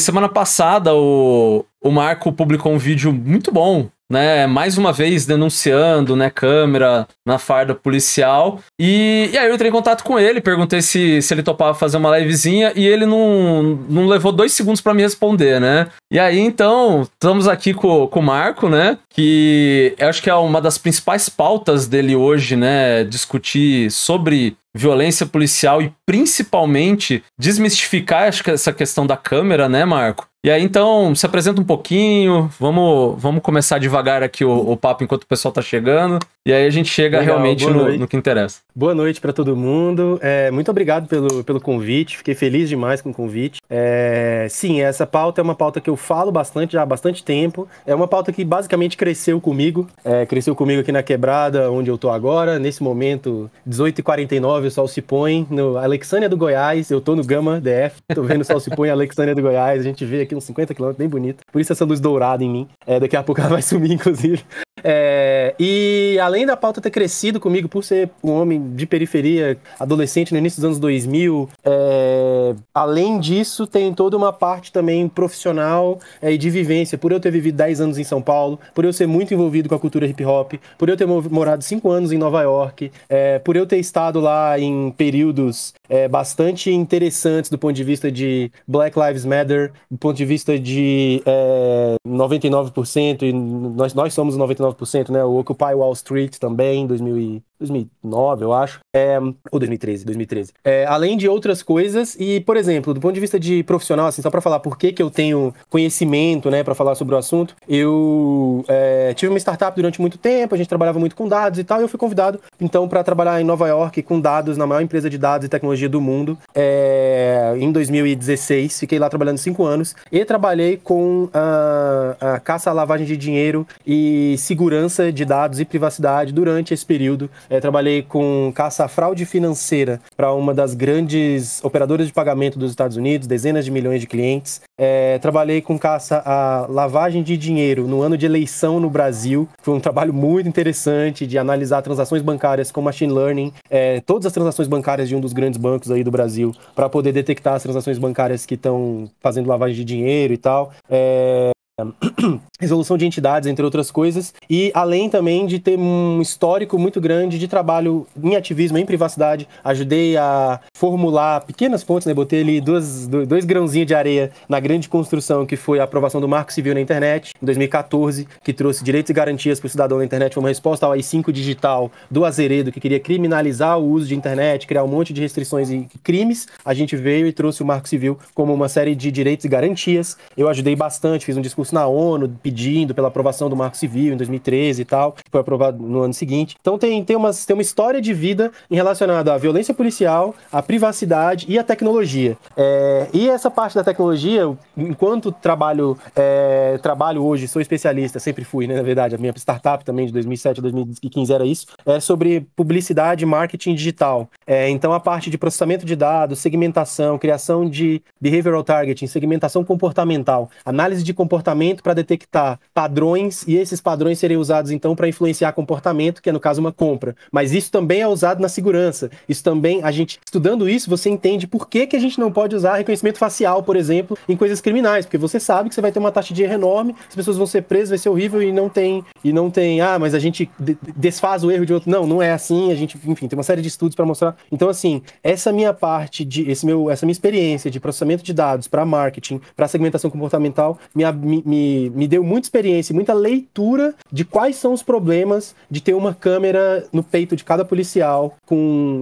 Semana passada, o Marco publicou um vídeo muito bom, né? Mais uma vez denunciando, né, câmera na farda policial. E aí eu entrei em contato com ele, perguntei se ele topava fazer uma livezinha e ele não levou 2 segundos pra me responder, né? E aí, então, estamos aqui com o Marco, né? Que eu acho que é uma das principais pautas dele hoje, né? Discutir sobre violência policial e principalmente desmistificar, acho que essa questão da câmera, né, Marco? E aí, então, se apresenta um pouquinho, vamos começar devagar aqui o papo enquanto o pessoal tá chegando, e aí a gente chega realmente no que interessa. Boa noite para todo mundo, muito obrigado pelo convite, fiquei feliz demais com o convite. Sim, essa pauta é uma pauta que eu falo bastante, já há bastante tempo, é uma pauta que basicamente cresceu comigo aqui na Quebrada, onde eu tô agora, nesse momento, 18h49, o sol se põe, no Alexânia do Goiás, eu tô no Gama DF, tô vendo o sol se põe em Alexânia do Goiás, a gente vê aqui uns 50 km, bem bonito. Por isso essa luz dourada em mim. Daqui a pouco ela vai sumir, inclusive. E além da pauta ter crescido comigo por ser um homem de periferia, adolescente no início dos anos 2000, além disso tem toda uma parte também profissional e de vivência, por eu ter vivido 10 anos em São Paulo, por eu ser muito envolvido com a cultura hip hop, por eu ter morado 5 anos em Nova York, por eu ter estado lá em períodos bastante interessantes do ponto de vista de Black Lives Matter, do ponto de vista de 99%, e nós somos 99%, né? O Occupy Wall Street também, em 2009, eu acho, ou 2013. Além de outras coisas, e, por exemplo, do ponto de vista de profissional, assim, só pra falar por que eu tenho conhecimento, né, pra falar sobre o assunto, eu tive uma startup durante muito tempo, a gente trabalhava muito com dados e tal, e eu fui convidado, então, pra trabalhar em Nova York com dados, na maior empresa de dados e tecnologia do mundo, em 2016, fiquei lá trabalhando 5 anos, e trabalhei com a caça à lavagem de dinheiro e segurança de dados e privacidade durante esse período. Trabalhei com caça à fraude financeira para uma das grandes operadoras de pagamento dos Estados Unidos, dezenas de milhões de clientes. Trabalhei com caça à lavagem de dinheiro no ano de eleição no Brasil. Foi um trabalho muito interessante de analisar transações bancárias com machine learning, todas as transações bancárias de um dos grandes bancos aí do Brasil, para poder detectar as transações bancárias que estão fazendo lavagem de dinheiro e tal. Resolução de entidades, entre outras coisas, e além também de ter um histórico muito grande de trabalho em ativismo, em privacidade, ajudei a formular pequenas pontes, né? Botei ali dois grãozinhos de areia na grande construção que foi a aprovação do Marco Civil na internet, em 2014, que trouxe direitos e garantias para o cidadão na internet, foi uma resposta ao AI-5 digital do Azeredo, que queria criminalizar o uso de internet, criar um monte de restrições e crimes. A gente veio e trouxe o Marco Civil como uma série de direitos e garantias. Eu ajudei bastante, fiz um discurso na ONU pedindo pela aprovação do Marco Civil em 2013 e tal, que foi aprovado no ano seguinte. Então tem uma história de vida relacionada à violência policial, à privacidade e à tecnologia. E essa parte da tecnologia, enquanto trabalho hoje, sou especialista, sempre fui, né, na verdade, a minha startup também de 2007 a 2015 era isso, sobre publicidade e marketing digital. Então a parte de processamento de dados, segmentação, criação de behavioral targeting, segmentação comportamental, análise de comportamento para detectar padrões e esses padrões serem usados então para influenciar comportamento, que é no caso uma compra. Mas isso também é usado na segurança. Isso também, estudando isso, você entende por que a gente não pode usar reconhecimento facial, por exemplo, em coisas criminais, porque você sabe que você vai ter uma taxa de erro enorme, as pessoas vão ser presas, vai ser horrível e não tem, mas a gente desfaz o erro de outro. Não é assim, enfim, tem uma série de estudos para mostrar. Então, assim, essa minha parte essa minha experiência de processamento de dados para marketing, para segmentação comportamental, me deu muita experiência, muita leitura de quais são os problemas de ter uma câmera no peito de cada policial,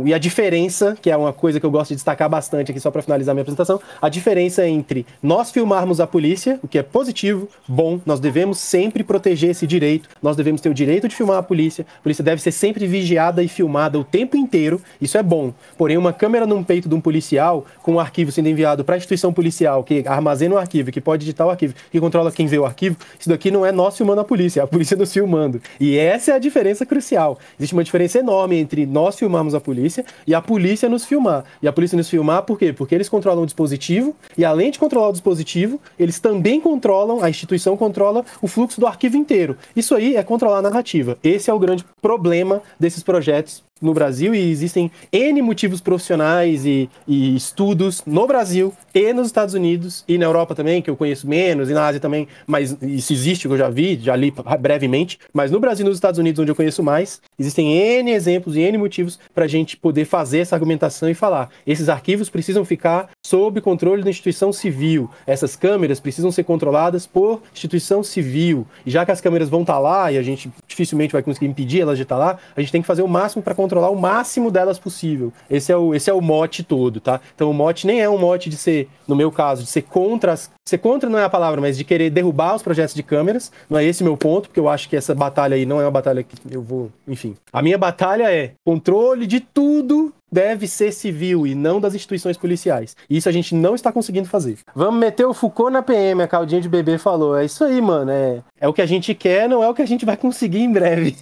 e a diferença, que é uma coisa que eu gosto de destacar bastante aqui só para finalizar minha apresentação, a diferença entre nós filmarmos a polícia, o que é positivo, bom, nós devemos sempre proteger esse direito, nós devemos ter o direito de filmar a polícia deve ser sempre vigiada e filmada o tempo inteiro, isso é bom. Porém, uma câmera no peito de um policial, com um arquivo sendo enviado para a instituição policial, que armazena o arquivo, que pode editar o arquivo, que controla quem vê o arquivo, isso daqui não é nós filmando a polícia, é a polícia nos filmando. E essa é a diferença crucial. Existe uma diferença enorme entre nós filmarmos a polícia e a polícia nos filmar. E a polícia nos filmar por quê? Porque eles controlam o dispositivo e, além de controlar o dispositivo, eles também controlam, a instituição controla o fluxo do arquivo inteiro. Isso aí é controlar a narrativa. Esse é o grande problema desses projetos no Brasil e existem N motivos profissionais e estudos no Brasil e nos Estados Unidos e na Europa também, que eu conheço menos, e na Ásia também, mas isso existe, que eu já li brevemente, mas no Brasil e nos Estados Unidos, onde eu conheço mais, existem N exemplos e N motivos pra gente poder fazer essa argumentação e falar, esses arquivos precisam ficar sob controle da instituição civil, essas câmeras precisam ser controladas por instituição civil, e já que as câmeras vão estar lá, e a gente dificilmente vai conseguir impedir elas de estar lá, a gente tem que fazer o máximo para controlar o máximo delas possível. Esse é o mote todo, tá? Então o mote nem é um mote de ser, no meu caso, de ser contra ser contra não é a palavra, mas de querer derrubar os projetos de câmeras. Não é esse meu ponto, porque eu acho que essa batalha aí não é uma batalha que eu vou... Enfim. A minha batalha é controle de tudo deve ser civil e não das instituições policiais. Isso a gente não está conseguindo fazer. Vamos meter o Foucault na PM, a Caldinha de Bebê falou. É isso aí, mano. É o que a gente quer, não é o que a gente vai conseguir em breve.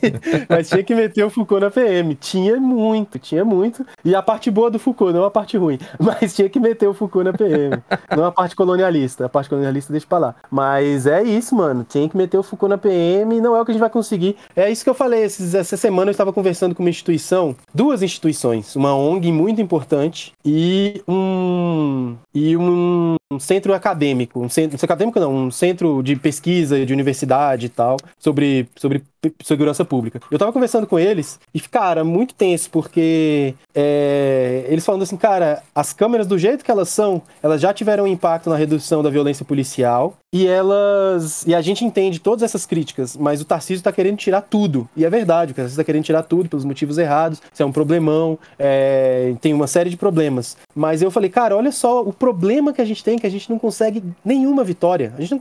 Mas tinha que meter o Foucault na PM. Tinha muito. E a parte boa do Foucault, não a parte ruim. Mas tinha que meter o Foucault na PM. Não a parte colonialista. A parte colonialista deixa pra lá. Mas é isso, mano. Tinha que meter o Foucault na PM, não é o que a gente vai conseguir. É isso que eu falei. Essa semana eu estava conversando com uma instituição, duas instituições, uma ONG muito importante e um centro acadêmico, um centro de pesquisa de universidade e tal, sobre segurança pública. Eu tava conversando com eles e, cara, muito tenso, porque eles falando assim, cara, as câmeras do jeito que elas são, elas já tiveram impacto na redução da violência policial e a gente entende todas essas críticas, mas o Tarcísio tá querendo tirar tudo, e é verdade, o Tarcísio tá querendo tirar tudo pelos motivos errados, isso é um problemão, tem uma série de problemas, mas eu falei, cara, olha só o problema que a gente tem, que a gente não consegue nenhuma vitória, a gente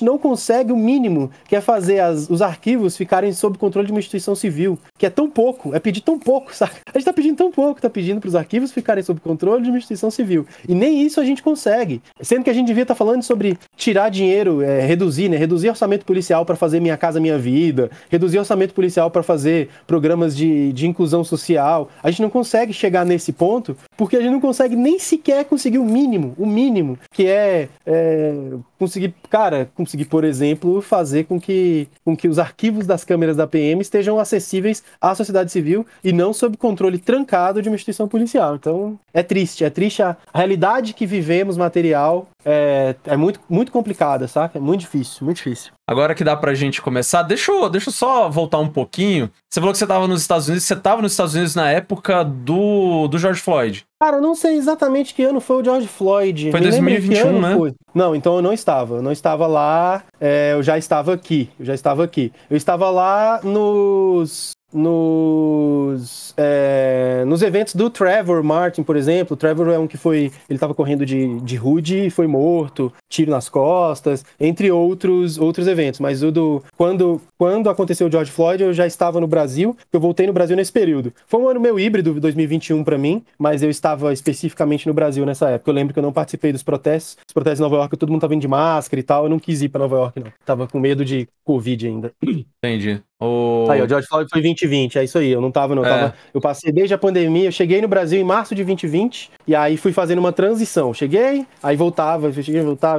não consegue o mínimo, que é fazer os arquivos ficarem sob controle de uma instituição civil, que é tão pouco, é pedir tão pouco, sabe? A gente tá pedindo tão pouco, tá pedindo pros arquivos ficarem sob controle de uma instituição civil, e nem isso a gente consegue, sendo que a gente devia estar falando sobre tirar dinheiro, reduzir orçamento policial para fazer Minha Casa Minha Vida, reduzir orçamento policial para fazer programas de inclusão social. A gente não consegue chegar nesse ponto porque a gente não consegue nem sequer conseguir o mínimo, que é conseguir, por exemplo, fazer com que os arquivos das câmeras da PM estejam acessíveis à sociedade civil e não sob controle trancado de uma instituição policial. Então, é triste a realidade que vivemos material é muito, muito complicada, saca? É muito difícil. Agora que dá pra gente começar, deixa eu só voltar um pouquinho. Você falou que você tava nos Estados Unidos, na época do George Floyd. Cara, eu não sei exatamente que ano foi o George Floyd. Foi 2021, né? Foi. Não, então eu não estava lá, eu já estava aqui. Eu estava lá nos eventos do Trevor Martin, por exemplo. O Trevor é um que ele estava correndo de hoodie e foi morto, tiro nas costas, entre outros eventos. Mas quando aconteceu o George Floyd, eu já estava no Brasil, eu voltei no Brasil nesse período. Foi um ano meio híbrido, 2021 para mim, mas eu estava especificamente no Brasil nessa época. Eu lembro que eu não participei dos protestos. Os protestos em Nova York, todo mundo tava indo de máscara e tal, eu não quis ir para Nova York, não. Tava com medo de Covid ainda. Entendi. Aí, o George Floyd foi 2020, é isso aí, eu não tava, eu passei desde a pandemia, eu cheguei no Brasil em março de 2020, e aí fui fazendo uma transição, cheguei, aí voltava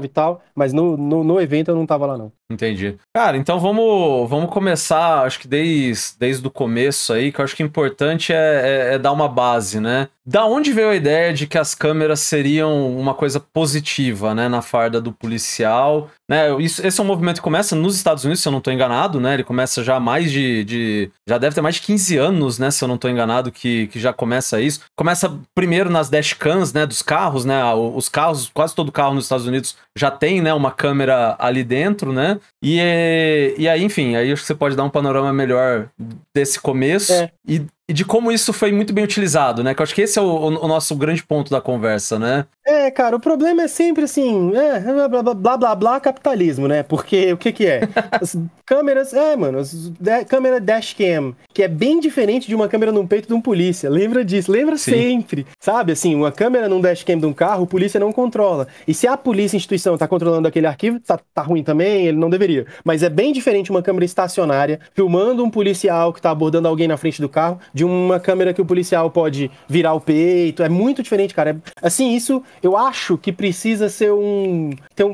e tal, mas no evento eu não tava lá não. Entendi. Cara, então vamos começar, acho que desde o começo aí, que eu acho que o importante é dar uma base, né? Da onde veio a ideia de que as câmeras seriam uma coisa positiva, né, na farda do policial, né? Esse é um movimento que começa nos Estados Unidos, se eu não tô enganado, né? Ele começa já há mais já deve ter mais de 15 anos, né, se eu não tô enganado, que já começa isso. Começa primeiro nas dashcams, né, dos carros, né? Os carros, quase todo carro nos Estados Unidos já tem, né, uma câmera ali dentro, né? E aí, enfim, aí acho que você pode dar um panorama melhor desse começo e de como isso foi muito bem utilizado, né? Que eu acho que esse é o nosso grande ponto da conversa, né? Cara, o problema é sempre assim, blá, blá, blá, capitalismo, né? Porque o que é? As câmeras, câmera dashcam, que é bem diferente de uma câmera no peito de um polícia. Lembra disso? Lembra sempre. Sabe, assim, uma câmera num dashcam de um carro, o polícia não controla. E se a polícia, instituição, tá controlando aquele arquivo, tá ruim também, ele não deveria. Mas é bem diferente uma câmera estacionária, filmando um policial que tá abordando alguém na frente do carro, de uma câmera que o policial pode virar o peito. É muito diferente, cara. Assim, isso eu acho que precisa ser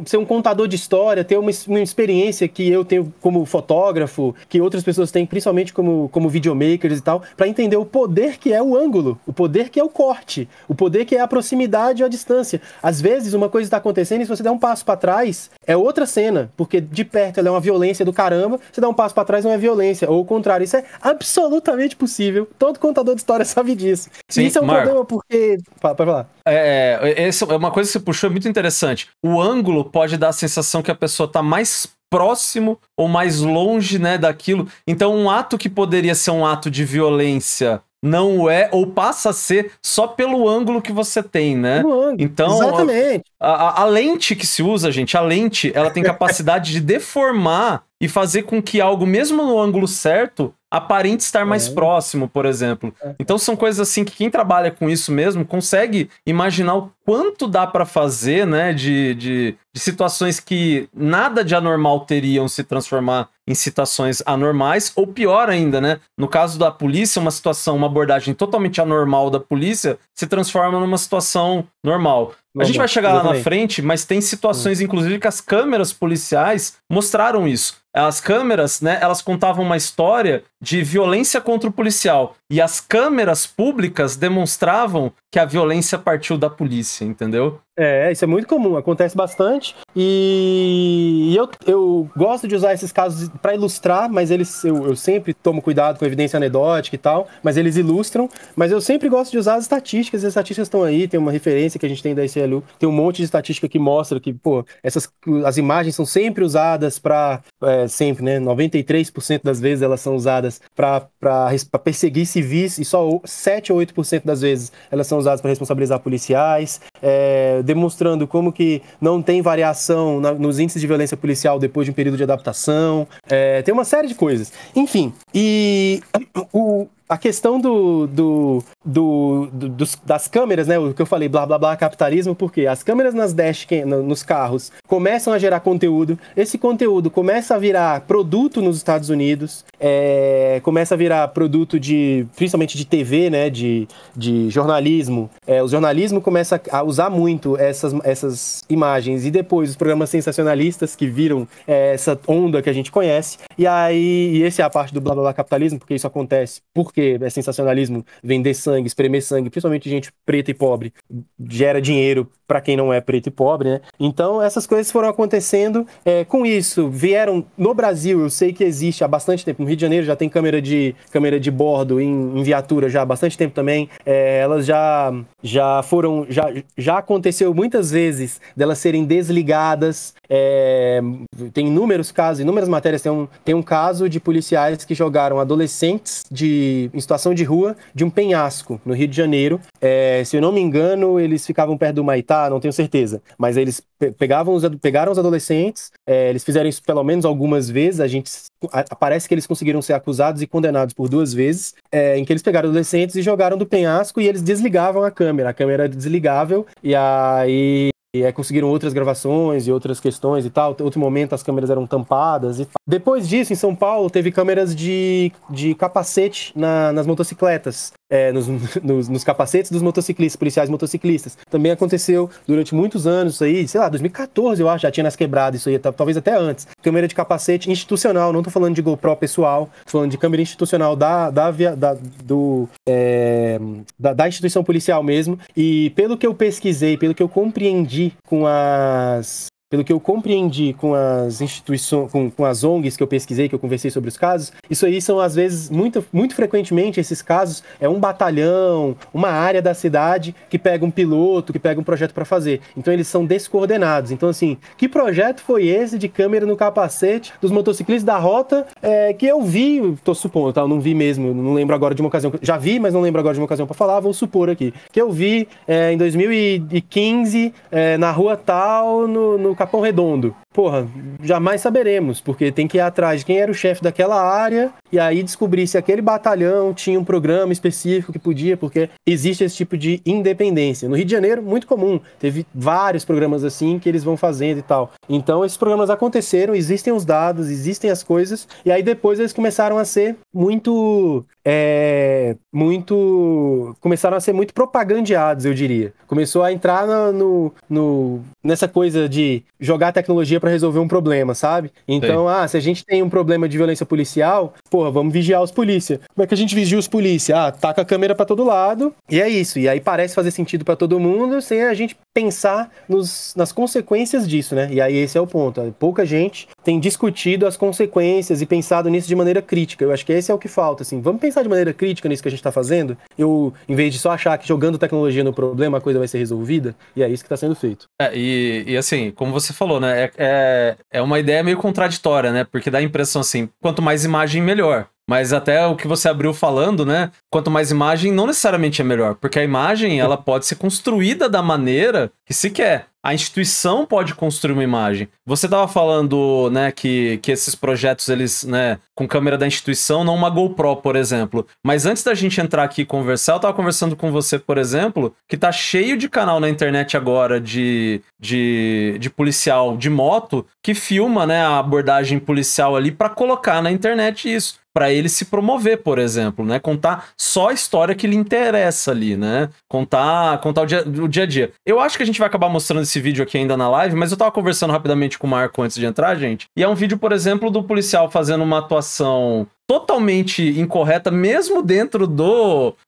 ser um contador de história, ter uma experiência que eu tenho como fotógrafo, que outras pessoas têm, principalmente como videomakers e tal, para entender o poder que é o ângulo, o poder que é o corte, o poder que é a proximidade ou a distância. Às vezes uma coisa está acontecendo e se você der um passo para trás, é outra cena, porque de perto ela é uma violência do caramba, você dá um passo para trás não é violência, ou o contrário. Isso é absolutamente possível. Todo contador de história sabe disso. Sim, e isso é um problema porque... Pode falar. Essa é uma coisa que você puxou, é muito interessante. O ângulo pode dar a sensação que a pessoa está mais próximo ou mais longe, né, daquilo. Então, um ato que poderia ser um ato de violência não é, ou passa a ser só pelo ângulo que você tem, né? Então, exatamente. A lente que se usa, gente, a lente, ela tem capacidade de deformar e fazer com que algo, mesmo no ângulo certo, aparente estar mais próximo, por exemplo. Então são coisas assim que quem trabalha com isso mesmo consegue imaginar o quanto dá para fazer, né, de situações que nada de anormal teriam se transformar em situações anormais, ou pior ainda, né, no caso da polícia, uma abordagem totalmente anormal da polícia se transforma numa situação normal. A gente vai chegar lá na frente, mas tem situações, inclusive, que as câmeras policiais mostraram isso. As câmeras, né, elas contavam uma história de violência contra o policial. E as câmeras públicas demonstravam que a violência partiu da polícia, entendeu? Isso é muito comum, acontece bastante. E eu gosto de usar esses casos para ilustrar, mas eu sempre tomo cuidado com evidência anedótica e tal, mas eles ilustram. Mas eu sempre gosto de usar as estatísticas estão aí, tem uma referência que a gente tem da ICLU, tem um monte de estatística que mostra que, as imagens são sempre usadas para, sempre, né, 93% das vezes elas são usadas para perseguir civis e só 7 ou 8% das vezes elas são usadas para responsabilizar policiais, demonstrando como que não tem variação nos índices de violência policial depois de um período de adaptação. Tem uma série de coisas. Enfim, e a questão das câmeras, né? O que eu falei, blá, blá, blá, capitalismo, porque as câmeras nas dashcam, nos carros, começam a gerar conteúdo. Esse conteúdo começa a virar produto nos Estados Unidos, começa a virar produto principalmente de TV, né? De jornalismo. O jornalismo começa a usar muito essas imagens, e depois os programas sensacionalistas que viram essa onda que a gente conhece. E essa é a parte do blá, blá, blá, capitalismo, porque isso acontece porque é sensacionalismo, vender sangue, espremer sangue, principalmente gente preta e pobre, gera dinheiro para quem não é preto e pobre, né? Então essas coisas foram acontecendo. Com isso, vieram no Brasil, eu sei que existe há bastante tempo, no Rio de Janeiro já tem câmera de bordo em viatura já há bastante tempo também. Elas já aconteceu muitas vezes delas serem desligadas. Tem inúmeros casos, inúmeras matérias. Tem um caso de policiais que jogaram adolescentes em situação de rua de um penhasco no Rio de Janeiro. Se eu não me engano, eles ficavam perto do Maitá, não tenho certeza, mas eles pegaram os adolescentes, eles fizeram isso pelo menos algumas vezes. Parece que eles conseguiram ser acusados e condenados por 2 vezes, em que eles pegaram adolescentes e jogaram do penhasco, e eles desligavam a câmera era desligável, e aí conseguiram outras gravações e outras questões e tal. Outro momento as câmeras eram tampadas e tal. Depois disso, em São Paulo, teve câmeras de capacete nas motocicletas, nos capacetes dos motociclistas, policiais motociclistas. Também aconteceu durante muitos anos isso aí, sei lá, 2014 eu acho, já tinha nas quebradas isso aí, talvez até antes. Câmera de capacete institucional, não tô falando de GoPro pessoal, tô falando de câmera institucional da instituição policial mesmo. E pelo que eu pesquisei, pelo que eu compreendi com as instituições, com as ONGs que eu pesquisei, que eu conversei sobre os casos, isso aí são, às vezes, muito frequentemente, esses casos, um batalhão, uma área da cidade que pega um piloto, que pega um projeto para fazer. Então, eles são descoordenados. Então, assim, que projeto foi esse de câmera no capacete dos motociclistas da rota que eu vi, tô supondo, tá? Eu não vi mesmo, não lembro agora de uma ocasião. Já vi, mas não lembro agora de uma ocasião para falar, vou supor aqui. Que eu vi em 2015, na rua tal, no Capão Redondo. porra, jamais saberemos, porque tem que ir atrás de quem era o chefe daquela área e aí descobrir se aquele batalhão tinha um programa específico que podia, porque existe esse tipo de independência. No Rio de Janeiro, muito comum, teve vários programas assim que eles vão fazendo e tal. Então, esses programas aconteceram, existem os dados, existem as coisas, e aí depois eles começaram a ser começaram a ser muito propagandeados, eu diria. Começou a entrar nessa coisa de jogar a tecnologia para resolver um problema, sabe? Então, se a gente tem um problema de violência policial, porra, vamos vigiar os polícia. Como é que a gente vigia os polícia? Taca a câmera para todo lado, e é isso. E aí parece fazer sentido para todo mundo, sem a gente pensar nas consequências disso, né? E aí esse é o ponto. Pouca gente tem discutido as consequências e pensado nisso de maneira crítica. Eu acho que esse é o que falta, assim. Vamos pensar de maneira crítica nisso que a gente tá fazendo? Em vez de só achar que jogando tecnologia no problema a coisa vai ser resolvida, e é isso que tá sendo feito. E assim, como você falou, né? É uma ideia meio contraditória, né? Porque dá a impressão assim, quanto mais imagem, melhor. Mas até o que você abriu falando, né? Quanto mais imagem, não necessariamente é melhor. Porque a imagem, ela pode ser construída da maneira que se quer. A instituição pode construir uma imagem. Você estava falando, né, que esses projetos, eles, né, com câmera da instituição, não uma GoPro, por exemplo. Mas antes da gente entrar aqui e conversar, eu estava conversando com você, por exemplo, que tá cheio de canal na internet agora de policial de moto que filma, né, a abordagem policial ali para colocar na internet isso. Para ele se promover, por exemplo, né? Contar só a história que lhe interessa ali, né? Contar o dia a dia. Eu acho que a gente vai acabar mostrando esse vídeo aqui ainda na live, mas eu tava conversando rapidamente com o Marco antes de entrar, gente. E é um vídeo, por exemplo, do policial fazendo uma atuação totalmente incorreta, mesmo dentro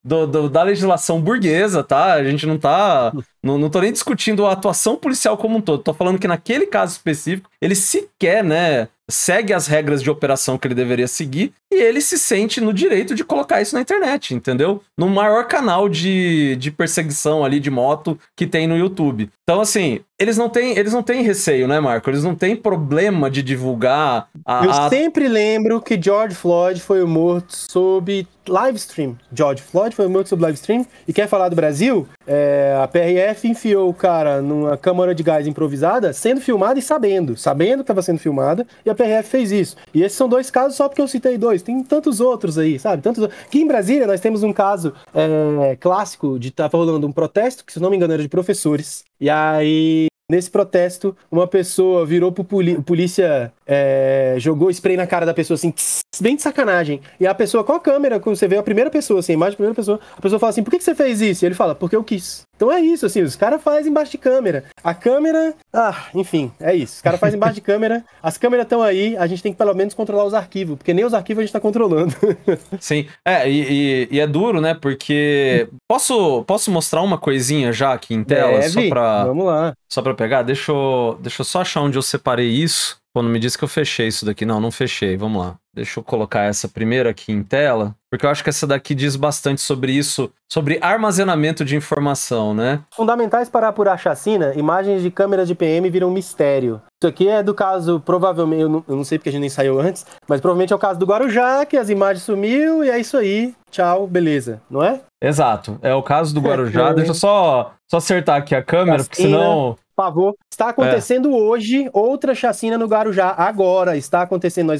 da legislação burguesa, tá? A gente não tá... Não tô nem discutindo a atuação policial como um todo. Tô falando que naquele caso específico, ele sequer, né, segue as regras de operação que ele deveria seguir e ele se sente no direito de colocar isso na internet, entendeu? No maior canal de perseguição ali de moto que tem no YouTube. Então, assim, eles não têm receio, né, Marco? Eles não têm problema de divulgar Eu sempre lembro que George Floyd foi morto sob livestream. George Floyd foi morto sob livestream. E quer falar do Brasil? A PRF enfiou o cara numa câmara de gás improvisada, sendo filmada e sabendo que estava sendo filmada, e a PRF fez isso. E esses são dois casos só porque eu citei dois. Tem tantos outros aí, sabe? Aqui em Brasília nós temos um caso clássico de estar rolando um protesto, que se não me engano era de professores. E aí, nesse protesto, uma pessoa virou pro polícia, jogou spray na cara da pessoa, assim, bem de sacanagem. E a pessoa com a câmera, quando você vê a primeira pessoa, assim, a imagem da primeira pessoa, a pessoa fala assim, por que você fez isso? E ele fala, porque eu quis. Então é isso, assim, os caras fazem embaixo de câmera. A câmera, enfim, é isso. Os caras fazem embaixo de câmera, as câmeras estão aí, a gente tem que pelo menos controlar os arquivos, porque nem os arquivos a gente tá controlando. Sim, e é duro, né, porque... Posso mostrar uma coisinha já aqui em tela? Vamos lá. Só pra pegar? Deixa eu só achar onde eu separei isso. Pô, não me disse que eu fechei isso daqui. Não fechei. Vamos lá. Deixa eu colocar essa primeira aqui em tela, porque eu acho que essa daqui diz bastante sobre isso, sobre armazenamento de informação, né? Fundamentais para apurar chacina, imagens de câmeras de PM viram mistério. Isso aqui é do caso, provavelmente, eu não sei porque a gente nem saiu antes, mas provavelmente é o caso do Guarujá, que as imagens sumiu e é isso aí. Tchau, beleza, não é? Exato, é o caso do Guarujá. Deixa eu só acertar aqui a câmera, chacina, porque senão... Por favor. Está acontecendo hoje outra chacina no Guarujá. Agora está acontecendo.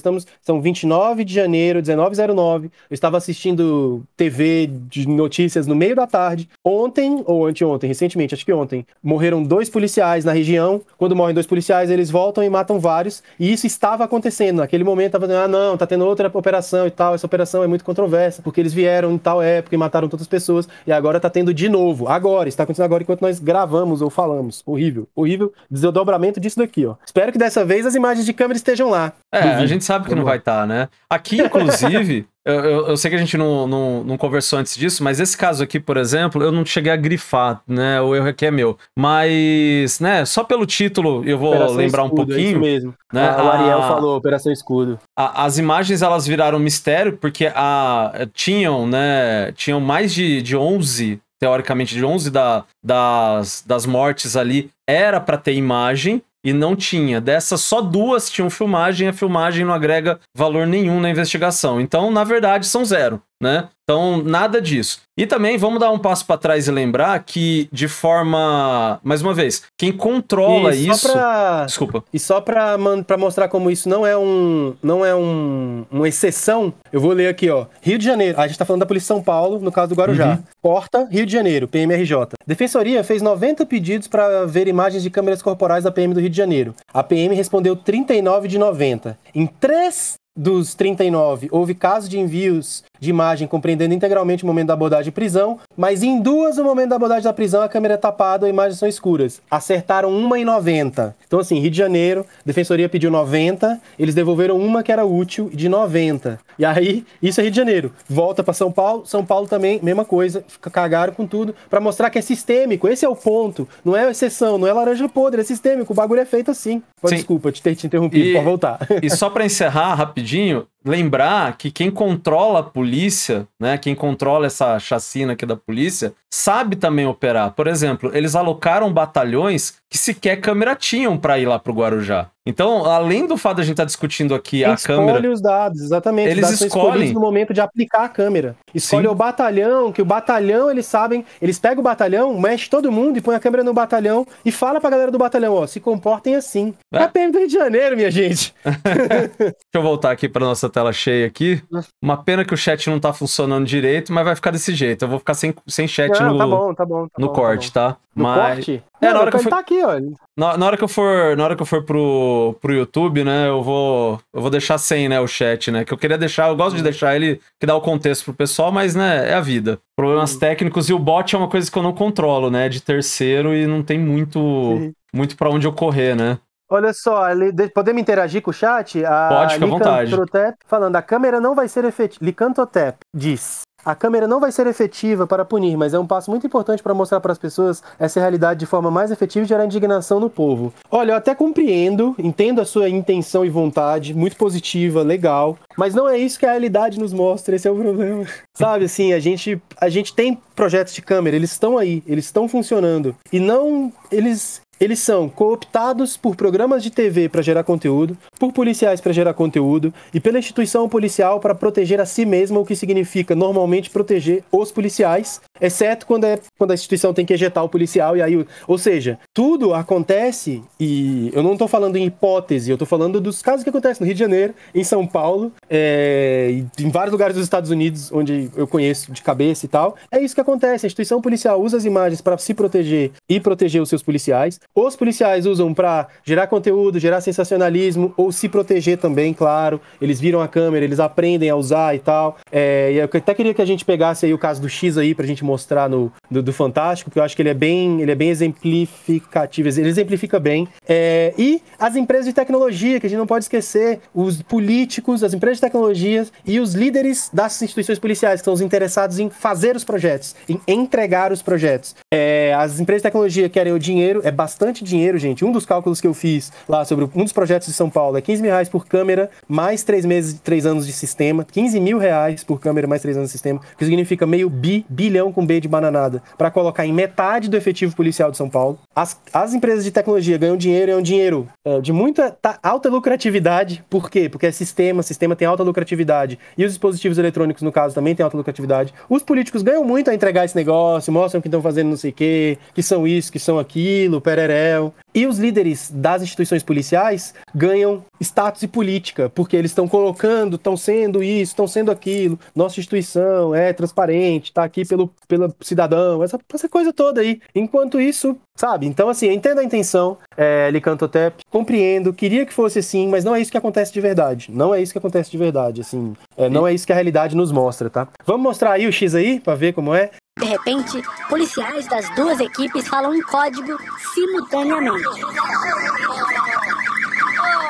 São 29 de janeiro, 19h09. Eu estava assistindo TV de notícias no meio da tarde. Ontem, ou anteontem, recentemente, acho que ontem, morreram 2 policiais na região. Quando morrem 2 policiais, eles voltam e matam vários. E isso estava acontecendo. Naquele momento estava dizendo, não, tá tendo outra operação e tal. Essa operação é muito controversa, porque eles vieram em tal época e mataram tantas pessoas. E agora tá tendo de novo. Agora, está acontecendo agora enquanto nós gravamos ou falamos. Horrível. Desdobramento disso daqui, ó. Espero que dessa vez as imagens de câmera estejam lá. A gente sabe que não vai estar, né? Aqui, inclusive, eu sei que a gente não conversou antes disso, mas esse caso aqui, por exemplo, eu não cheguei a grifar, né? O erro aqui é meu. Mas, né, só pelo título eu vou Operação lembrar Escudo, um pouquinho. É isso mesmo. Né? O Ariel falou, Operação Escudo. As imagens, elas viraram mistério, porque tinham mais de 11... teoricamente, de 11 das mortes ali, era para ter imagem, e não tinha. Dessas, só 2 tinham filmagem, a filmagem não agrega valor nenhum na investigação. Então, na verdade, são 0. né? Então, nada disso. E também, vamos dar um passo para trás e lembrar que, de forma... Mais uma vez, quem controla isso... Desculpa. E só para mostrar como isso não é uma exceção, eu vou ler aqui, ó. Rio de Janeiro. A gente tá falando da Polícia de São Paulo, no caso do Guarujá. Porta, Rio de Janeiro, PMRJ. Defensoria fez 90 pedidos para ver imagens de câmeras corporais da PM do Rio de Janeiro. A PM respondeu 39 de 90. Em 3 dos 39, houve casos de envios de imagem compreendendo integralmente o momento da abordagem e prisão, mas em 2, no momento da abordagem da prisão, a câmera é tapada, as imagens são escuras. Acertaram 1 em 90. Então, assim, Rio de Janeiro, Defensoria pediu 90, eles devolveram uma que era útil de 90. E aí, isso é Rio de Janeiro. Volta para São Paulo também, mesma coisa, cagaram com tudo, para mostrar que é sistêmico, esse é o ponto, não é exceção, não é laranja podre, é sistêmico, o bagulho é feito assim. Desculpa, te interrompi, pode voltar. E só para encerrar rapidinho, lembrar que quem controla a polícia, né, quem controla essa chacina aqui da polícia, sabe também operar. Por exemplo, eles alocaram batalhões que sequer câmera tinham para ir lá pro Guarujá. Então, além do fato de a gente estar discutindo aqui a câmera... Escolhe os dados, exatamente. Eles escolhem no momento de aplicar a câmera. Escolhe o batalhão, que o batalhão, eles sabem... Eles pegam o batalhão, mexe todo mundo e põe a câmera no batalhão e fala pra galera do batalhão, ó, se comportem assim. É a PM do Rio de Janeiro, minha gente. Deixa eu voltar aqui pra nossa tela cheia aqui. Uma pena que o chat não tá funcionando direito, mas vai ficar desse jeito. Eu vou ficar sem chat no corte, tá? No corte? Na hora que eu for... tá aqui, ó. Na hora que eu for pro YouTube, né, eu vou deixar sem, né, o chat, né, que eu queria deixar, eu gosto de deixar ele, que dá o contexto pro pessoal, mas, né, é a vida. Problemas técnicos, e o bot é uma coisa que eu não controlo, né, de terceiro, e não tem muito pra onde eu correr, né. Olha só, podemos interagir com o chat? Pode, fica à vontade. Falando, a câmera não vai ser efetiva. Licantotep diz... A câmera não vai ser efetiva para punir, mas é um passo muito importante para mostrar para as pessoas essa realidade de forma mais efetiva e gerar indignação no povo. Olha, eu até entendo a sua intenção e vontade, muito positiva, legal, mas não é isso que a realidade nos mostra, esse é o problema. Sabe, assim, a gente tem projetos de câmera, eles estão aí, eles estão funcionando, e não... Eles são cooptados por programas de TV para gerar conteúdo, por policiais para gerar conteúdo e pela instituição policial para proteger a si mesma, o que significa normalmente proteger os policiais, exceto quando a instituição tem que ejetar o policial, e aí, ou seja, tudo acontece, e eu não estou falando em hipótese, eu estou falando dos casos que acontecem no Rio de Janeiro, em São Paulo, e em vários lugares dos Estados Unidos, onde eu conheço de cabeça e tal. É isso que acontece, a instituição policial usa as imagens para se proteger e proteger os seus policiais. Os policiais usam para gerar conteúdo, gerar sensacionalismo, ou se proteger também, claro. Eles viram a câmera, eles aprendem a usar e tal. E eu até queria que a gente pegasse aí o caso do X aí pra gente mostrar do Fantástico, porque eu acho que ele é bem exemplificativo, ele exemplifica bem. E as empresas de tecnologia, que a gente não pode esquecer, os políticos, as empresas de tecnologia e os líderes das instituições policiais, que são os interessados em fazer os projetos, em entregar os projetos. As empresas de tecnologia querem o dinheiro, é bastante dinheiro, gente. Um dos cálculos que eu fiz lá sobre um dos projetos de São Paulo é 15 mil reais por câmera, mais 3 anos de sistema, 15 mil reais por câmera, mais 3 anos de sistema, que significa meio bilhão com B de bananada, para colocar em metade do efetivo policial de São Paulo. As empresas de tecnologia ganham dinheiro, é um dinheiro de muita alta lucratividade. Por quê? Porque é sistema tem alta lucratividade, e os dispositivos eletrônicos, no caso, também tem alta lucratividade. Os políticos ganham muito a entregar esse negócio, mostram que estão fazendo não sei o quê, que são isso, que são aquilo, pereréu. E os líderes das instituições policiais ganham status e política, porque eles estão colocando, estão sendo isso, estão sendo aquilo, nossa instituição é transparente, tá aqui pelo cidadão, essa coisa toda aí. Enquanto isso, sabe? Então, assim, eu entendo a intenção, Licantotep, compreendo, queria que fosse assim, mas não é isso que acontece de verdade. Não é isso que acontece de verdade, assim. Não é isso que a realidade nos mostra, tá? Vamos mostrar aí o X aí, pra ver como é? De repente, policiais das duas equipes falam em código simultaneamente.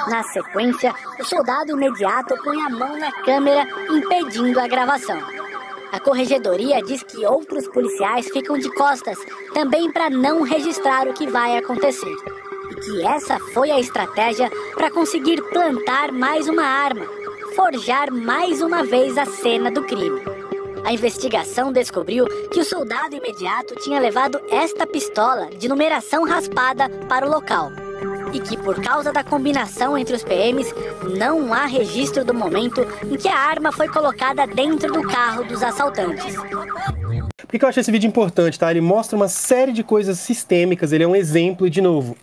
Na sequência, o soldado imediato põe a mão na câmera, impedindo a gravação. A corregedoria diz que outros policiais ficam de costas, também para não registrar o que vai acontecer. E que essa foi a estratégia para conseguir plantar mais uma arma, forjar mais uma vez a cena do crime. A investigação descobriu que o soldado imediato tinha levado esta pistola de numeração raspada para o local. e que, por causa da combinação entre os PMs, não há registro do momento em que a arma foi colocada dentro do carro dos assaltantes. Por que eu acho esse vídeo importante, tá? Ele mostra uma série de coisas sistêmicas, ele é um exemplo, de novo,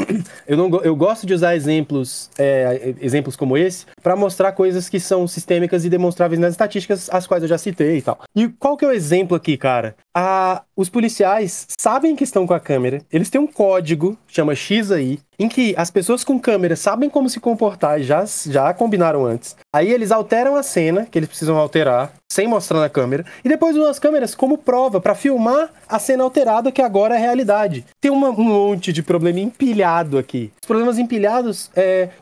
eu gosto de usar exemplos como esse para mostrar coisas que são sistêmicas e demonstráveis nas estatísticas, as quais eu já citei e tal. E qual que é o exemplo aqui, cara? Os policiais sabem que estão com a câmera, eles têm um código, chama XAI, em que as pessoas com câmera sabem como se comportar, já combinaram antes. Aí eles alteram a cena, que eles precisam alterar, sem mostrar na câmera, e depois usam as câmeras como prova para filmar a cena alterada, que agora é realidade. Tem um monte de problema empilhado aqui. Os problemas empilhados,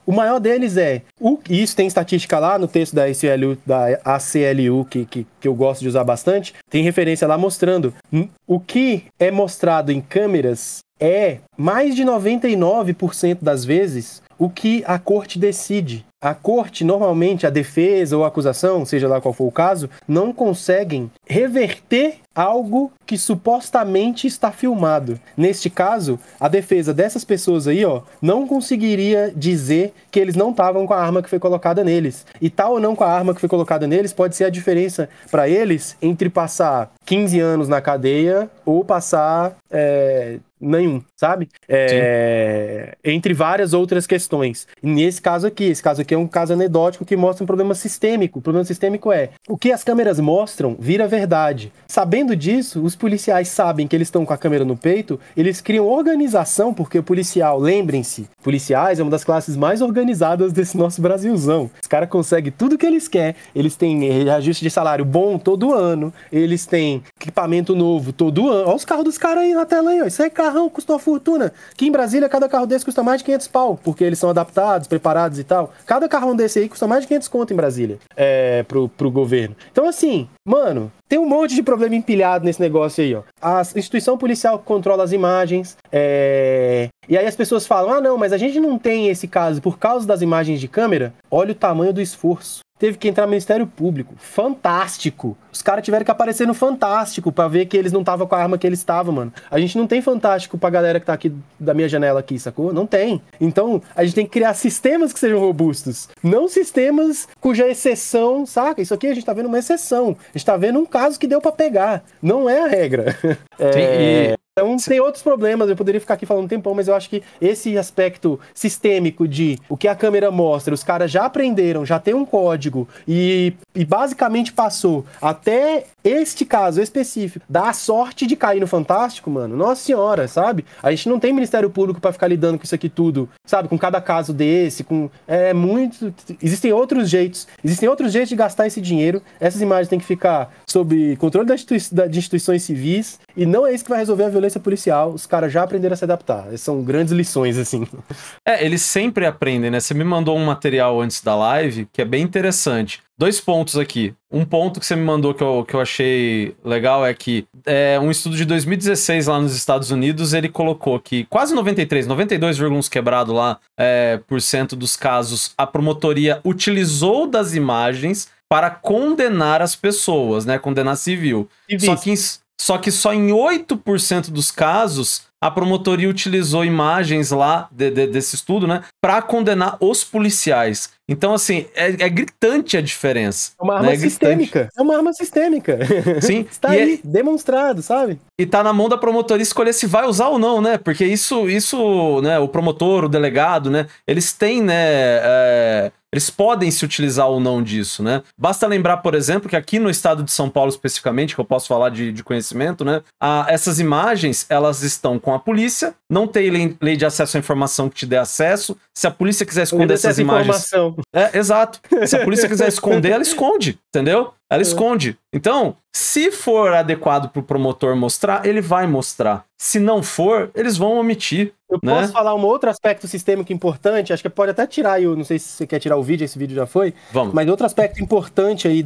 o maior deles e isso tem estatística lá no texto da ACLU, que eu gosto de usar bastante, tem referência lá mostrando o que é mostrado em câmeras mais de 99% das vezes o que a corte decide. A corte, normalmente, a defesa ou a acusação, seja lá qual for o caso, não conseguem reverter algo que supostamente está filmado. Neste caso, a defesa dessas pessoas aí, não conseguiria dizer que eles não estavam com a arma que foi colocada neles. E tal ou não com a arma que foi colocada neles pode ser a diferença para eles entre passar 15 anos na cadeia ou passar nenhum, sabe? Entre várias outras questões. E nesse caso aqui é um caso anedótico que mostra um problema sistêmico. O problema sistêmico o que as câmeras mostram vira verdade. Sabendo disso, os policiais sabem que eles estão com a câmera no peito, eles criam organização, porque o policial, lembrem-se, policiais é uma das classes mais organizadas desse nosso Brasilzão. Os caras conseguem tudo que eles querem, eles têm ajuste de salário bom todo ano, eles têm equipamento novo todo ano. Olha os carros dos caras aí na tela aí, isso aí é carrão, custa uma fortuna. Aqui em Brasília, cada carro desse custa mais de 500 pau, porque eles são adaptados, preparados e tal. Cada carrão desse aí custa mais de 500 conto em Brasília, pro governo. Então, assim, mano, tem um monte de problema empilhado nesse negócio aí, A instituição policial controla as imagens, e aí as pessoas falam, não, mas a gente não tem esse caso por causa das imagens de câmera. Olha o tamanho do esforço. Teve que entrar no Ministério Público. Fantástico. Os caras tiveram que aparecer no Fantástico pra ver que eles não estavam com a arma que eles estavam, mano. A gente não tem Fantástico pra galera que tá aqui da minha janela aqui, sacou? Não tem. Então, a gente tem que criar sistemas que sejam robustos. Não sistemas cuja exceção, saca? Isso aqui a gente tá vendo uma exceção. A gente tá vendo um caso que deu pra pegar. Não é a regra. Então, tem outros problemas, eu poderia ficar aqui falando um tempão, mas eu acho que esse aspecto sistêmico de o que a câmera mostra, os caras já aprenderam, já tem um código e basicamente passou até este caso específico, dá a sorte de cair no Fantástico, mano, nossa senhora, sabe? A gente não tem Ministério Público pra ficar lidando com isso aqui tudo, sabe? Com cada caso desse, existem outros jeitos de gastar esse dinheiro, essas imagens têm que ficar sob controle de instituições civis, e não é isso que vai resolver a violência policial, os caras já aprenderam a se adaptar. Essas são grandes lições, assim. Eles sempre aprendem, né? Você me mandou um material antes da live que é bem interessante. 2 pontos aqui. Um ponto que você me mandou que eu achei legal é que um estudo de 2016 lá nos Estados Unidos, ele colocou que quase 92 quebrado lá por cento dos casos, a promotoria utilizou das imagens para condenar as pessoas, né? Condenar civil. Só que só em 8% dos casos a promotoria utilizou imagens lá desse estudo, né, para condenar os policiais. Então, assim, é gritante a diferença. É uma arma sistêmica. É uma arma sistêmica. Sim. Está aí, demonstrado, sabe? E tá na mão da promotoria escolher se vai usar ou não, né? Porque isso, né, o promotor, o delegado, né, eles têm, né, eles podem se utilizar ou não disso, né? Basta lembrar, por exemplo, que aqui no estado de São Paulo, especificamente, que eu posso falar de conhecimento, né? Essas imagens, elas estão com a polícia, não tem lei de acesso à informação que te dê acesso. Se a polícia quiser esconder essas imagens... exato. Se a polícia quiser esconder, ela esconde, entendeu? Ela esconde. Então, se for adequado pro promotor mostrar, ele vai mostrar. Se não for, eles vão omitir. Eu posso falar um outro aspecto sistêmico importante, acho que pode até tirar aí, não sei se você quer tirar o vídeo, esse vídeo já foi. Vamos. Mas outro aspecto importante aí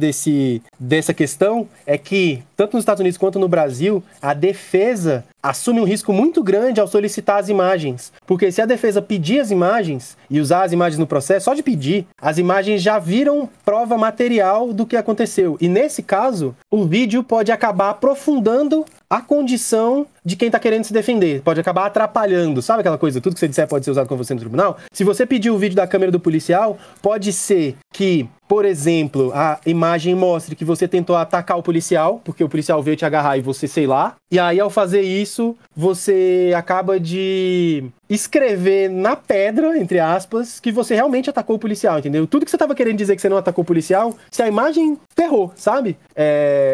dessa questão é que, tanto nos Estados Unidos quanto no Brasil, a defesa assume um risco muito grande ao solicitar as imagens. Porque se a defesa pedir as imagens e usar as imagens no processo, só de pedir, as imagens já viram prova material do que aconteceu. E nesse caso, o vídeo pode acabar aprofundando a condição de quem tá querendo se defender. Pode acabar atrapalhando. Sabe aquela coisa, tudo que você disser pode ser usado contra você no tribunal? Se você pedir o vídeo da câmera do policial, pode ser que, por exemplo, a imagem mostre que você tentou atacar o policial, porque o policial veio te agarrar e você, sei lá. E aí, ao fazer isso, você acaba de escrever na pedra, entre aspas, que você realmente atacou o policial, entendeu? Tudo que você tava querendo dizer que você não atacou o policial, se a imagem ferrou, sabe?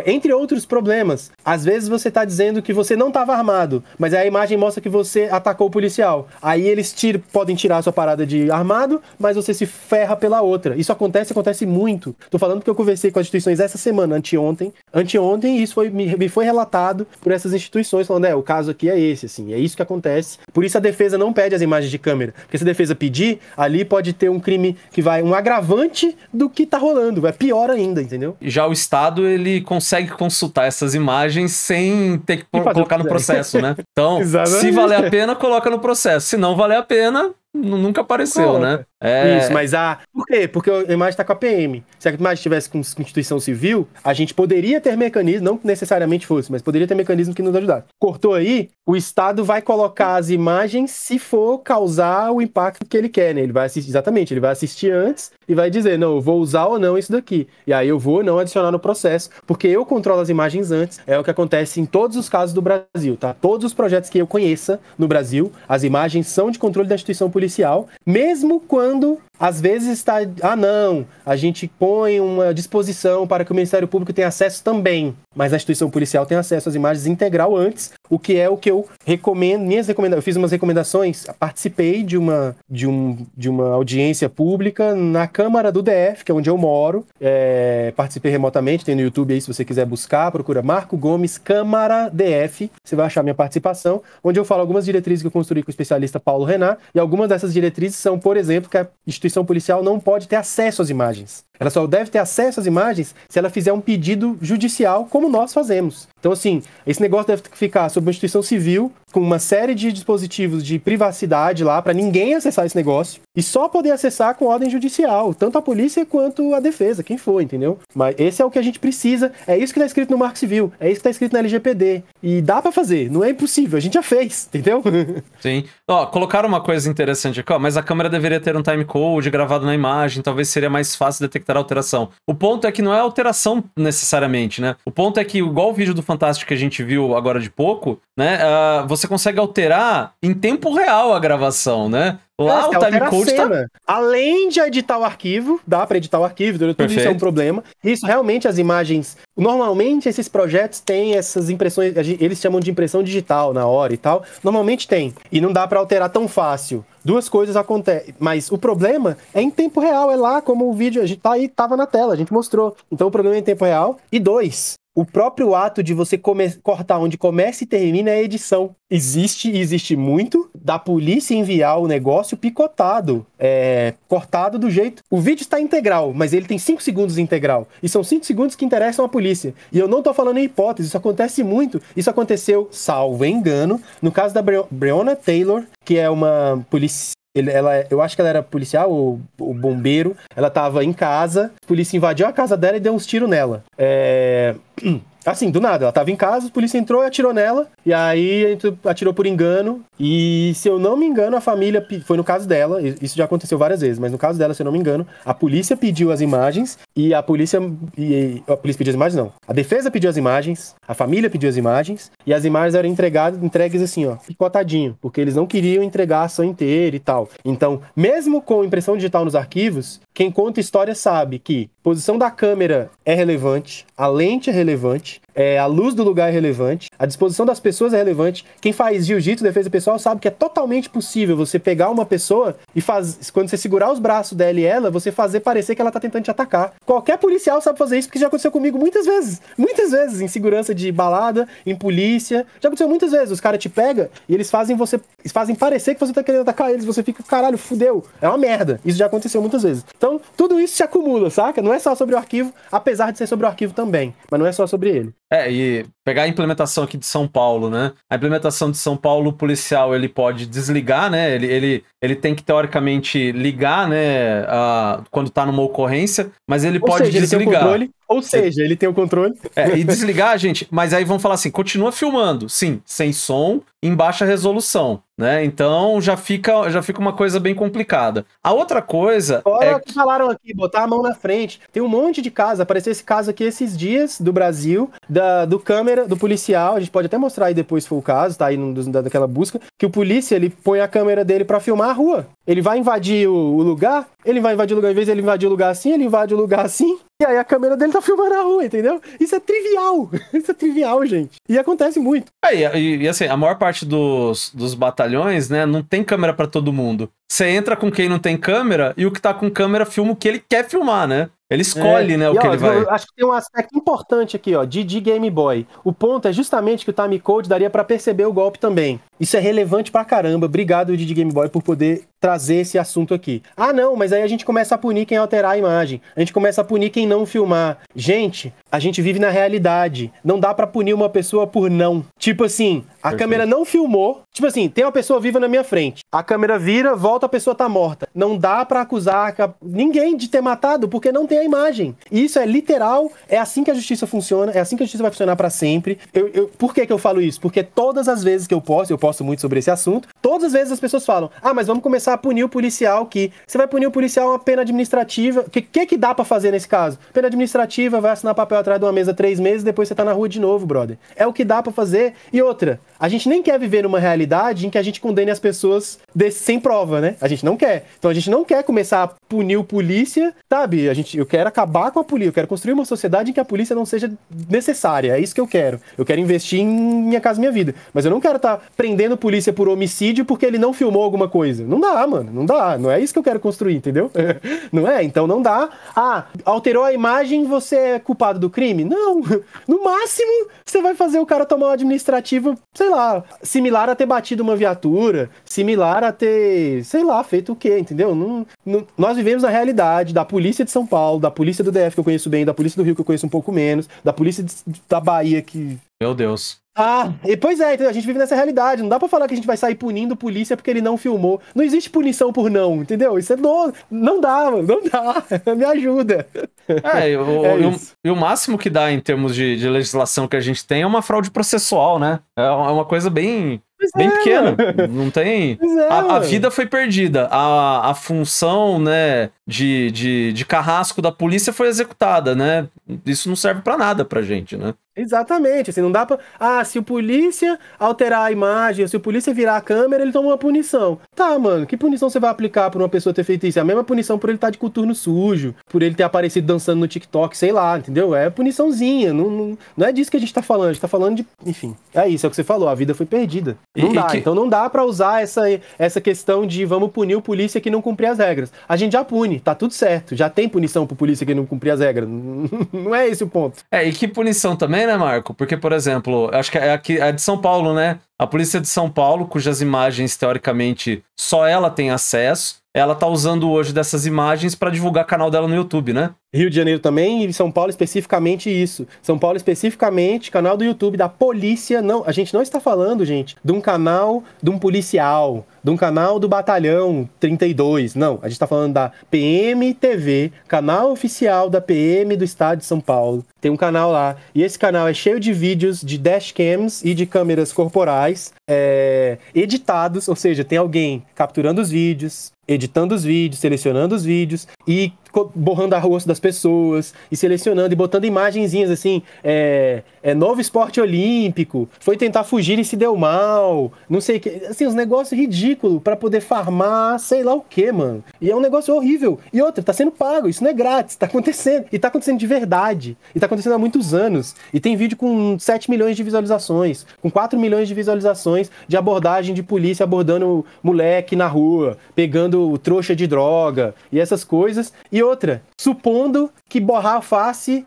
Entre outros problemas. Às vezes você tá dizendo que você não tava armado, mas a imagem mostra que você atacou o policial. Aí eles podem tirar a sua parada de armado, mas você se ferra pela outra. Isso acontece muito. Tô falando porque eu conversei com as instituições essa semana, anteontem, e isso me foi relatado por essas instituições, falando, o caso aqui é esse, assim, é isso que acontece. Por isso a defesa não pede as imagens de câmera, porque se a defesa pedir, ali pode ter um crime que vai, um agravante do que tá rolando, é pior ainda, entendeu? Já o Estado, ele consegue consultar essas imagens sem ter que colocar no processo, né? Então, se valer a pena, coloca no processo. Se não valer a pena, nunca apareceu, né? Isso, mas por quê? Porque a imagem tá com a PM. Se a imagem estivesse com instituição civil, a gente poderia ter mecanismo, não que necessariamente fosse, mas poderia ter mecanismo que nos ajudasse. Cortou aí, o Estado vai colocar as imagens se for causar o impacto que ele quer, né? Ele vai assistir, exatamente, ele vai assistir antes e vai dizer, não, eu vou usar ou não isso daqui. E aí eu vou ou não adicionar no processo, porque eu controlo as imagens antes. É o que acontece em todos os casos do Brasil, tá? Todos os projetos que eu conheça no Brasil, as imagens são de controle da instituição policial, mesmo quando às vezes está, não, a gente põe uma disposição para que o Ministério Público tenha acesso também, mas a instituição policial tem acesso às imagens integral antes, o que é o que eu recomendo, eu fiz umas recomendações, participei de uma audiência pública na Câmara do DF, que é onde eu moro, participei remotamente, tem no YouTube aí, se você quiser buscar, procura Marco Gomes Câmara DF, você vai achar minha participação, onde eu falo algumas diretrizes que eu construí com o especialista Paulo Renan, e algumas dessas diretrizes são, por exemplo, que a instituição policial não pode ter acesso às imagens. Ela só deve ter acesso às imagens se ela fizer um pedido judicial, como nós fazemos. Então, assim, esse negócio deve ficar sob uma instituição civil, com uma série de dispositivos de privacidade lá, para ninguém acessar esse negócio, e só poder acessar com ordem judicial, tanto a polícia quanto a defesa, quem for, entendeu? Mas esse é o que a gente precisa, é isso que tá escrito no Marco Civil, é isso que tá escrito na LGPD, e dá pra fazer, não é impossível, a gente já fez, entendeu? Sim. Colocaram uma coisa interessante aqui, mas a câmera deveria ter um timecode gravado na imagem, talvez seria mais fácil detectar a alteração. O ponto é que não é alteração necessariamente, né? O ponto é que, igual o vídeo do Fantástico que a gente viu agora de pouco, né? Você consegue alterar em tempo real a gravação, né? Lá o timecode tá... Além de editar o arquivo, dá pra editar o arquivo, tudo isso é um problema. Isso realmente, as imagens... Normalmente esses projetos têm essas impressões, eles chamam de impressão digital na hora e tal. Normalmente tem. E não dá pra alterar tão fácil. Duas coisas acontecem, mas o problema é em tempo real, é lá como o vídeo, a gente tá aí, tava na tela, a gente mostrou. Então o problema é em tempo real. E dois, o próprio ato de você cortar onde começa e termina é a edição. Existe muito, da polícia enviar o negócio picotado, cortado do jeito... O vídeo está integral, mas ele tem 5 segundos integral. E são 5 segundos que interessam à polícia. E eu não tô falando em hipótese, isso acontece muito. Isso aconteceu, salvo engano, no caso da Breonna Taylor, que é uma polícia... eu acho que ela era policial ou bombeiro. Ela tava em casa, a polícia invadiu a casa dela e deu uns tiros nela. Assim, do nada, ela tava em casa, a polícia entrou e atirou nela, e aí atirou por engano, e se eu não me engano, a família, foi no caso dela, isso já aconteceu várias vezes, mas no caso dela, se eu não me engano, a polícia pediu as imagens, e a polícia pediu as imagens, não, a defesa pediu as imagens, a família pediu as imagens, e as imagens eram entregues assim, ó, picotadinho, porque eles não queriam entregar a ação inteira e tal. Então, mesmo com impressão digital nos arquivos, quem conta história sabe que posição da câmera é relevante, a lente é relevante, a luz do lugar é relevante, a disposição das pessoas é relevante. Quem faz jiu-jitsu, defesa pessoal, sabe que é totalmente possível você pegar uma pessoa e quando você segurar os braços dela e ela, você fazer parecer que ela tá tentando te atacar. Qualquer policial sabe fazer isso, porque já aconteceu comigo muitas vezes, em segurança de balada, em polícia, já aconteceu muitas vezes. Os caras te pegam e eles fazem parecer que você tá querendo atacar eles, você fica, caralho, fudeu, é uma merda. Isso já aconteceu muitas vezes. Então, tudo isso se acumula, saca? Não é só sobre o arquivo, apesar de ser sobre o arquivo também, mas não é só sobre ele. E pegar a implementação aqui de São Paulo, né? A implementação de São Paulo, o policial, ele pode desligar, né? Ele tem que, teoricamente, ligar, né? Quando tá numa ocorrência, mas ele pode desligar. Ou seja, ele tem o controle. E desligar, gente, mas aí vão falar assim, continua filmando, sim, sem som, em baixa resolução, né? Então já fica uma coisa bem complicada. A outra coisa Fora que falaram aqui, botar a mão na frente. Tem um monte de casos, apareceu esse caso aqui esses dias do Brasil, do câmera, do policial, a gente pode até mostrar aí depois se for o caso, tá aí daquela busca, que o polícia, ele põe a câmera dele pra filmar a rua. Ele vai invadir o lugar, em vez de ele invadir o lugar assim, ele invade o lugar assim, e aí a câmera dele tá filmando a rua, entendeu? Isso é trivial. Isso é trivial, gente. E acontece muito. E assim, a maior parte dos batalhões, né, não tem câmera pra todo mundo. Você entra com quem não tem câmera e o que tá com câmera filma o que ele quer filmar, né? Ele escolhe, né, o que ele vai... Eu acho que tem um aspecto importante aqui, ó, de Game Boy. O ponto é justamente que o timecode daria pra perceber o golpe também. Isso é relevante pra caramba. Obrigado, Didi Game Boy, por poder trazer esse assunto aqui. Ah, não, mas aí a gente começa a punir quem alterar a imagem. A gente começa a punir quem não filmar. Gente, a gente vive na realidade. Não dá pra punir uma pessoa por não. Tipo assim, a câmera não filmou. Tipo assim, tem uma pessoa viva na minha frente. A câmera vira, volta, a pessoa tá morta. Não dá pra acusar ninguém de ter matado, porque não tem a imagem. E isso é literal, é assim que a justiça funciona, é assim que a justiça vai funcionar pra sempre. Por que eu falo isso? Porque todas as vezes que eu posto muito sobre esse assunto, todas as vezes as pessoas falam, mas vamos começar a punir o policial que... Você vai punir o policial uma pena administrativa. O que dá pra fazer nesse caso? Pena administrativa, vai assinar papel atrás de uma mesa 3 meses, depois você tá na rua de novo, brother. É o que dá pra fazer. E outra, a gente nem quer viver numa realidade em que a gente condene as pessoas sem prova, né? A gente não quer. Então a gente não quer começar a punir o polícia, sabe? Eu quero acabar com a polícia, eu quero construir uma sociedade em que a polícia não seja necessária. É isso que eu quero. Eu quero investir em Minha Casa Minha Vida. Mas eu não quero estar prendendo polícia por homicídio porque ele não filmou alguma coisa. Não dá, mano. Não dá. Não é isso que eu quero construir, entendeu? Não é? Então não dá. Alterou a imagem, você é culpado do crime? Não. No máximo, você vai fazer o cara tomar uma administrativa, sei lá, similar a ter batido uma viatura, similar a ter, sei lá, feito o quê, entendeu? Nós vivemos a realidade da polícia de São Paulo, da polícia do DF que eu conheço bem, da polícia do Rio que eu conheço um pouco menos, da polícia da Bahia que... Meu Deus. Pois é, a gente vive nessa realidade. Não dá pra falar que a gente vai sair punindo polícia porque ele não filmou. Não existe punição por não, entendeu? Isso é doido. Não dá, mano. Não dá. Me ajuda. E o máximo que dá em termos de legislação que a gente tem é uma fraude processual, né? É uma coisa bem pequena. Não tem... A vida foi perdida. A função, né, de carrasco da polícia foi executada, né? Isso não serve pra nada pra gente, né? Exatamente, assim, não dá pra... se o polícia alterar a imagem, se o polícia virar a câmera, ele toma uma punição. Tá, mano, que punição você vai aplicar por uma pessoa ter feito isso? É a mesma punição por ele estar de coturno sujo, por ele ter aparecido dançando no TikTok, sei lá, entendeu? É puniçãozinha, não é disso que a gente tá falando, a gente tá falando de... Enfim, é isso, é o que você falou, a vida foi perdida. Então não dá pra usar essa questão de vamos punir o polícia que não cumprir as regras. A gente já pune, tá tudo certo, já tem punição pro polícia que não cumprir as regras. Não é esse o ponto. E que punição também, né, Marco? Porque, por exemplo, acho que é de São Paulo, né? A polícia de São Paulo, cujas imagens, teoricamente, só ela tem acesso, ela tá usando hoje dessas imagens pra divulgar canal dela no YouTube, né? Rio de Janeiro também e São Paulo especificamente isso. São Paulo especificamente, canal do YouTube da polícia. Não, a gente não está falando, gente, de um canal de um policial, de um canal do Batalhão 32. Não, a gente está falando da PMTV, canal oficial da PM do estado de São Paulo. Tem um canal lá. E esse canal é cheio de vídeos de dashcams e de câmeras corporais editados, ou seja, tem alguém capturando os vídeos, editando os vídeos, selecionando os vídeos e borrando a rosto das pessoas e selecionando e botando imagenzinhas assim, novo esporte olímpico, foi tentar fugir e se deu mal, não sei o que, assim, uns negócios ridículos pra poder farmar, sei lá o que, mano. E é um negócio horrível. E outra, tá sendo pago, isso não é grátis, tá acontecendo. E tá acontecendo de verdade. E tá acontecendo há muitos anos. E tem vídeo com 7 milhões de visualizações, com 4 milhões de visualizações de abordagem de polícia abordando moleque na rua, pegando trouxa de droga e essas coisas. E outra, supondo que borrar a face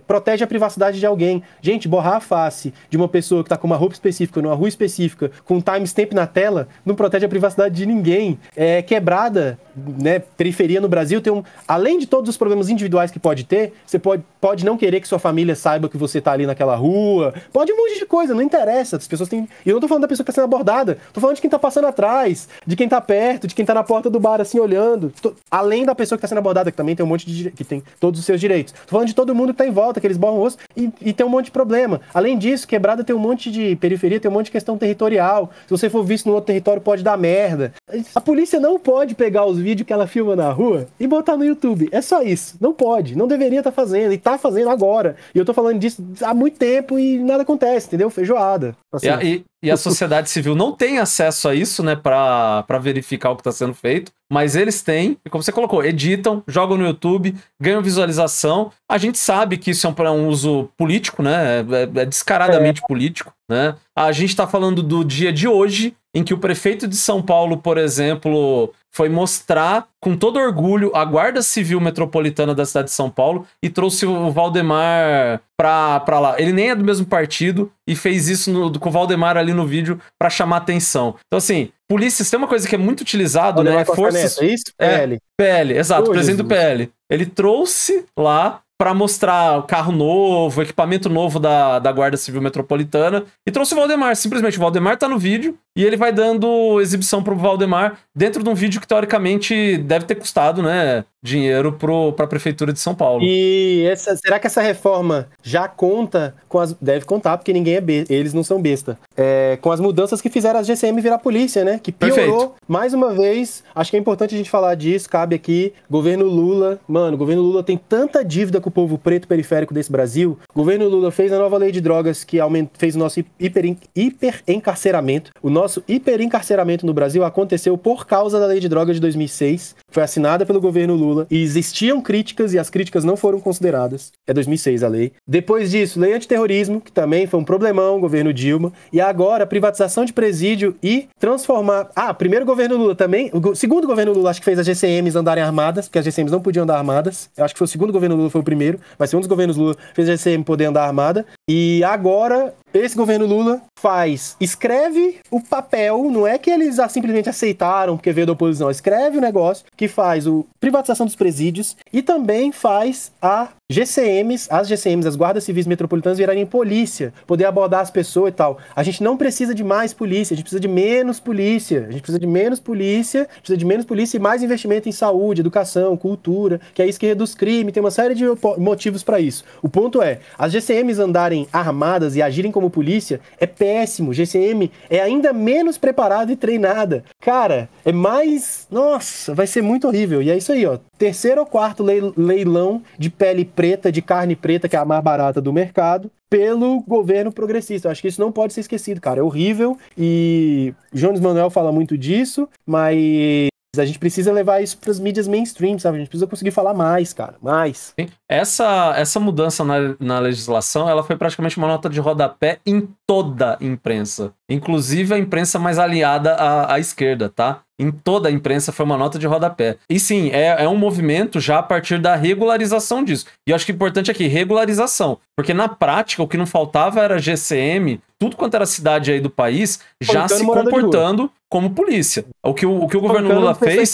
protege a privacidade de alguém. Gente, borrar a face de uma pessoa que tá com uma roupa específica, numa rua específica, com um timestamp na tela, não protege a privacidade de ninguém. É quebrada, né? Periferia no Brasil tem além de todos os problemas individuais que pode ter, você pode não querer que sua família saiba que você tá ali naquela rua, pode um monte de coisa, não interessa. As pessoas têm... E eu não tô falando da pessoa que tá sendo abordada, tô falando de quem tá passando atrás, de quem tá perto, de quem tá na porta do bar assim olhando. Além da pessoa que tá sendo abordada, que também tem um monte que tem todos os seus direitos. Tô falando de todo mundo que tá em volta, que eles borram o rosto e tem um monte de problema. Além disso, Quebrada tem um monte de periferia, tem um monte de questão territorial. Se você for visto no outro território, pode dar merda. A polícia não pode pegar os vídeos que ela filma na rua e botar no YouTube. É só isso. Não pode. Não deveria estar fazendo. E tá fazendo agora. E eu tô falando disso há muito tempo e nada acontece, entendeu? Feijoada. Assim. E a sociedade civil não tem acesso a isso, né, pra verificar o que tá sendo feito, mas eles têm, e como você colocou, editam, jogam no YouTube, ganham visualização. A gente sabe que isso é um uso político, né, é descaradamente político, né. A gente tá falando do dia de hoje, em que o prefeito de São Paulo, por exemplo, foi mostrar com todo orgulho a Guarda Civil Metropolitana da cidade de São Paulo e trouxe o Valdemar pra lá. Ele nem é do mesmo partido e fez isso com o Valdemar ali no vídeo pra chamar atenção. Então, assim, polícia, tem uma coisa que é muito utilizado, né? Forças... É isso? PL. PL, exato, presidente Jesus. do PL. Ele trouxe lá pra mostrar o carro novo, o equipamento novo da Guarda Civil Metropolitana, e trouxe o Valdemar. Simplesmente, o Valdemar tá no vídeo, e ele vai dando exibição pro Valdemar dentro de um vídeo que, teoricamente, deve ter custado, né, dinheiro pra Prefeitura de São Paulo. E será que essa reforma já conta com as... Deve contar, porque ninguém é besta. Eles não são besta. Com as mudanças que fizeram as GCM virar polícia, né? Que piorou. Perfeito. Mais uma vez, acho que é importante a gente falar disso, cabe aqui. Governo Lula, mano, o governo Lula tem tanta dívida com o povo preto periférico desse Brasil. O governo Lula fez a nova lei de drogas que fez o nosso hiperencarceramento. O nosso hiperencarceramento no Brasil aconteceu por causa da lei de drogas de 2006. Foi assinada pelo governo Lula e existiam críticas e as críticas não foram consideradas. É 2006 a lei. Depois disso, lei antiterrorismo, que também foi um problemão, governo Dilma. E agora, privatização de presídio e transformar... primeiro governo Lula também. O segundo governo Lula acho que fez as GCMs andarem armadas, porque as GCMs não podiam andar armadas. Eu acho que foi o segundo governo Lula, foi o primeiro. Mas um dos governos Lula fez a GCM poder andar armada. E agora, esse governo Lula escreve o papel, não é que eles simplesmente aceitaram porque veio da oposição, escreve o negócio que faz a privatização dos presídios e também faz as GCMs, as guardas civis metropolitanas virarem polícia, poder abordar as pessoas e tal. A gente não precisa de mais polícia, a gente precisa de menos polícia, precisa de menos polícia e mais investimento em saúde, educação, cultura, que é isso que reduz crime, tem uma série de motivos para isso. O ponto é, as GCMs andarem armadas e agirem como polícia é péssimo. GCM é ainda menos preparada e treinada. Cara, é mais... Nossa, vai ser muito horrível. E é isso aí, ó. Terceiro ou quarto leilão de pele preta, de carne preta, que é a mais barata do mercado, pelo governo progressista. Eu acho que isso não pode ser esquecido, cara. É horrível. E Jones Manuel fala muito disso, mas... a gente precisa levar isso para as mídias mainstream, sabe? A gente precisa conseguir falar mais, cara. Mais. Sim. Essa mudança na legislação, ela foi praticamente uma nota de rodapé em toda a imprensa. Inclusive a imprensa mais aliada à esquerda, tá? Em toda a imprensa foi uma nota de rodapé. E sim, é um movimento já a partir da regularização disso. E eu acho que o importante aqui, regularização. Porque na prática, o que não faltava era GCM, tudo quanto era cidade aí do país, já se comportando como polícia. O que o governo Lula fez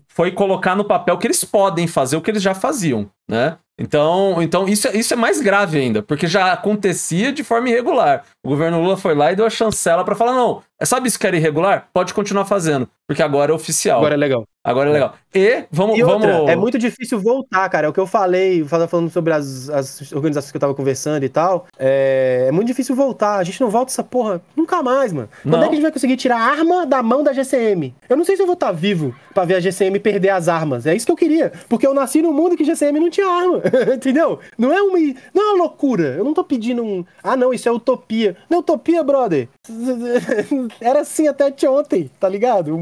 foi colocar no papel que eles podem fazer o que eles já faziam, né? Então isso é mais grave ainda, porque já acontecia de forma irregular. O governo Lula foi lá e deu a chancela pra falar, não, sabe isso que era irregular? Pode continuar fazendo, porque agora é oficial. Agora é legal. Agora é legal. E vamos... É muito difícil voltar, cara. É o que eu falando sobre as organizações que eu tava conversando e tal. É muito difícil voltar. A gente não volta essa porra nunca mais, mano. Quando é que a gente vai conseguir tirar a arma da mão da GCM? Eu não sei se eu vou estar vivo pra ver a GCM perder as armas. É isso que eu queria. Porque eu nasci num mundo que GCM não tinha arma. Entendeu? Não é uma loucura. Eu não tô pedindo não, isso é utopia. Não é utopia, brother. Era assim até ontem, tá ligado?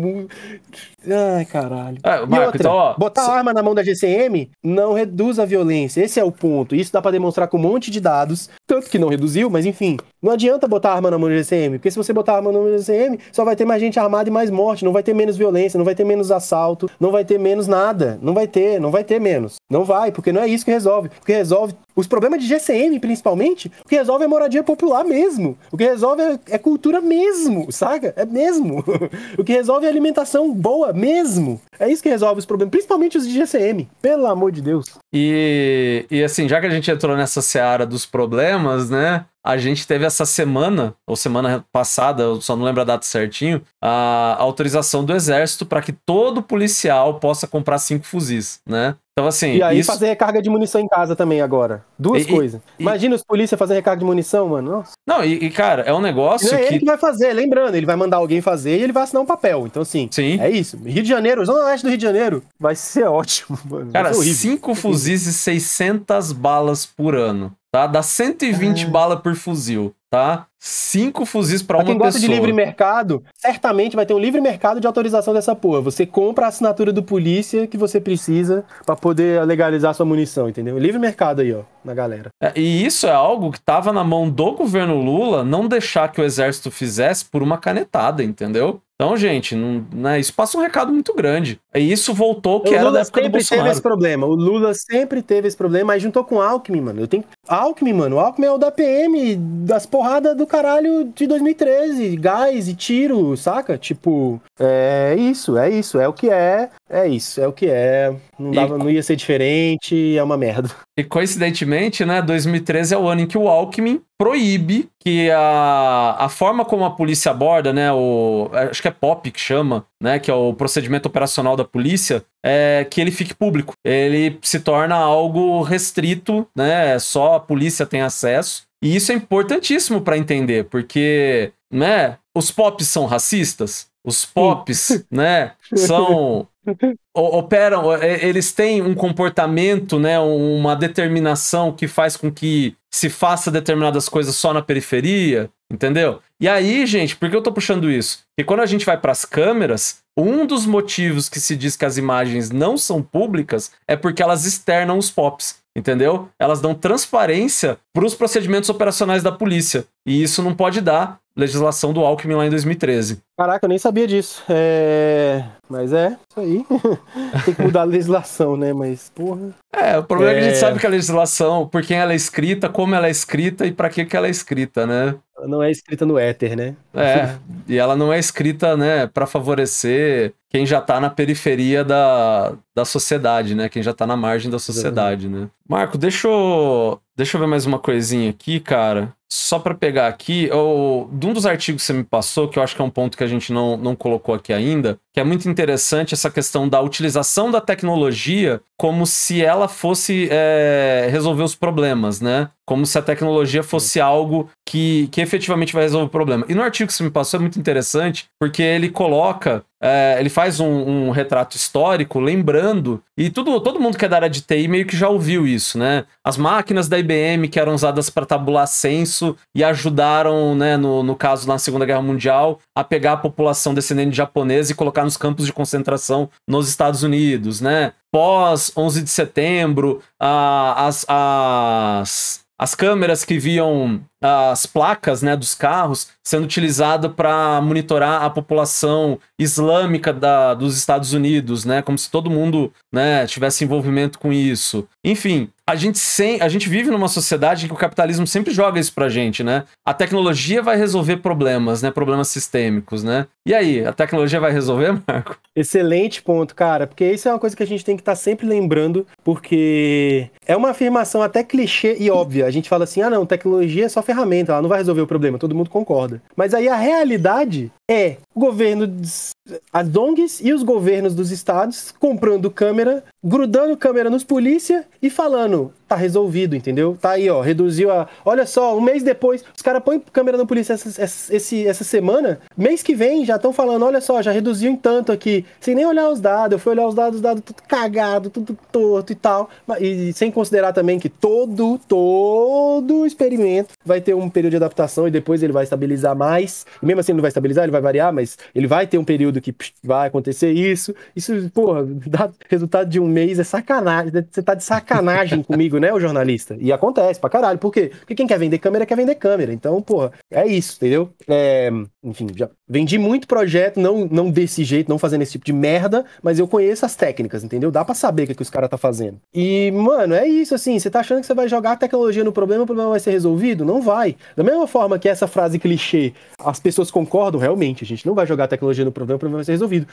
Ai, caralho. Marco, e outra, então, ó, botar a arma na mão da GCM não reduz a violência. Esse é o ponto. Isso dá pra demonstrar com um monte de dados. Tanto que não reduziu, mas enfim. Não adianta botar a arma na mão da GCM. Porque se você botar a arma na mão da GCM, só vai ter mais gente armada e mais morte. Não vai ter menos violência, não vai ter menos assalto, não vai ter menos nada. Não vai ter menos. Não vai, porque não é isso que resolve. O que resolve os problemas de GCM, principalmente, o que resolve é moradia popular mesmo. O que resolve é cultura mesmo, saca? É mesmo. O que resolve é alimentação boa mesmo. É isso que resolve os problemas, principalmente os de GCM. Pelo amor de Deus. E assim, já que a gente entrou nessa seara dos problemas, né? a gente teve essa semana, ou semana passada, eu só não lembro a data certinho, a autorização do Exército para que todo policial possa comprar 5 fuzis, né? Então, assim... E aí fazer recarga de munição em casa também agora. Duas coisas. Imagina os polícia fazer recarga de munição, mano. Nossa. Não, cara, é um negócio não é ele que vai fazer, lembrando, ele vai mandar alguém fazer e ele vai assinar um papel. Então, assim, é isso. Rio de Janeiro, Zona Oeste do Rio de Janeiro, vai ser ótimo, mano. Cara, 5 fuzis e 600 balas por ano, tá? Dá 120 balas por fuzil, tá? 5 fuzis pra uma pessoa. Quem gosta de livre mercado, certamente vai ter um livre mercado de autorização dessa porra. Você compra a assinatura do polícia que você precisa pra poder legalizar sua munição, entendeu? Livre mercado aí, ó, na galera. E isso é algo que tava na mão do governo Lula não deixar que o Exército fizesse por uma canetada, entendeu? Então, gente, isso passa um recado muito grande. E isso voltou que era da época do Bolsonaro. O Lula sempre teve esse problema. O Lula sempre teve esse problema, mas juntou com o Alckmin, mano. Alckmin, mano. O Alckmin é o da PM, das porradas do caralho de 2013. Gás e tiro, saca? Tipo, é isso. É o que é. É isso, é o que é. Não ia ser diferente, é uma merda. E coincidentemente, né, 2013 é o ano em que o Alckmin proíbe que a forma como a polícia aborda, né, acho que é POP que chama, né, que é o procedimento operacional da polícia, que ele fique público. Ele se torna algo restrito, né, só a polícia tem acesso. E isso é importantíssimo para entender, porque, né, os POPs são racistas, os POPs, né, operam, eles têm um comportamento, né, uma determinação que faz com que se faça determinadas coisas só na periferia, entendeu? E aí, gente, por que eu tô puxando isso? Porque quando a gente vai para as câmeras, um dos motivos que se diz que as imagens não são públicas é porque elas externam os POPs, entendeu? Elas dão transparência para os procedimentos operacionais da polícia. E isso não pode dar legislação do Alckmin lá em 2013. Caraca, eu nem sabia disso. Mas isso aí. Tem que mudar a legislação, né? Mas, porra... o problema é que a gente sabe que a legislação, por quem ela é escrita, como ela é escrita e pra que ela é escrita, né? Ela não é escrita no éter, né? E ela não é escrita, né, pra favorecer quem já tá na periferia da sociedade, né? Quem já tá na margem da sociedade, né? Marco, deixa eu ver mais uma coisinha aqui, cara. Só pra pegar aqui, de um dos artigos que você me passou, que eu acho que é um ponto que a gente não colocou aqui ainda, que é muito interessante essa questão da utilização da tecnologia como se ela fosse resolver os problemas, né? Como se a tecnologia fosse algo que efetivamente vai resolver o problema. E no artigo que você me passou é muito interessante, porque ele coloca... ele faz um retrato histórico, lembrando, e todo mundo que é da área de TI meio que já ouviu isso, né? As máquinas da IBM que eram usadas para tabular censo e ajudaram, né, no caso na Segunda Guerra Mundial, a pegar a população descendente de japonesa e colocar nos campos de concentração nos Estados Unidos, né? Pós 11 de setembro, as câmeras que viam as placas, né, dos carros sendo utilizadas para monitorar a população islâmica dos Estados Unidos, né, como se todo mundo, né, tivesse envolvimento com isso. Enfim, a gente vive numa sociedade em que o capitalismo sempre joga isso pra gente, né? A tecnologia vai resolver problemas, né, problemas sistêmicos, né? E aí, a tecnologia vai resolver, Marco? Excelente ponto, cara, porque isso é uma coisa que a gente tem que estar sempre lembrando, porque é uma afirmação até clichê e óbvia. A gente fala assim, não, tecnologia é só ferramenta, ela não vai resolver o problema, todo mundo concorda. Mas aí a realidade é o governo, as ONGs e os governos dos estados comprando câmera, grudando câmera nos polícia e falando, tá resolvido, entendeu? Tá aí, ó, reduziu olha só, um mês depois, os caras põem câmera na polícia essa semana, mês que vem já estão falando, olha só, já reduziu em tanto aqui, sem nem olhar os dados, eu fui olhar os dados tudo cagado, tudo torto e tal, e sem considerar também que todo experimento vai ter um período de adaptação e depois ele vai estabilizar mais, e mesmo assim ele não vai estabilizar, ele vai variar, mas ele vai ter um período que vai acontecer isso, porra, dá resultado de um mês é sacanagem, você tá de sacanagem comigo, né, o jornalista? E acontece pra caralho, por quê? Porque quem quer vender câmera, então, porra, é isso, entendeu? Enfim, já vendi muito projeto, não desse jeito, não fazendo esse tipo de merda, mas eu conheço as técnicas, entendeu? Dá pra saber o que os caras tá fazendo. E, mano, é isso, assim, você tá achando que você vai jogar a tecnologia no problema, o problema vai ser resolvido? Não vai. Da mesma forma que essa frase clichê, as pessoas concordam, realmente, a gente não vai jogar tecnologia no problema, o problema vai ser resolvido.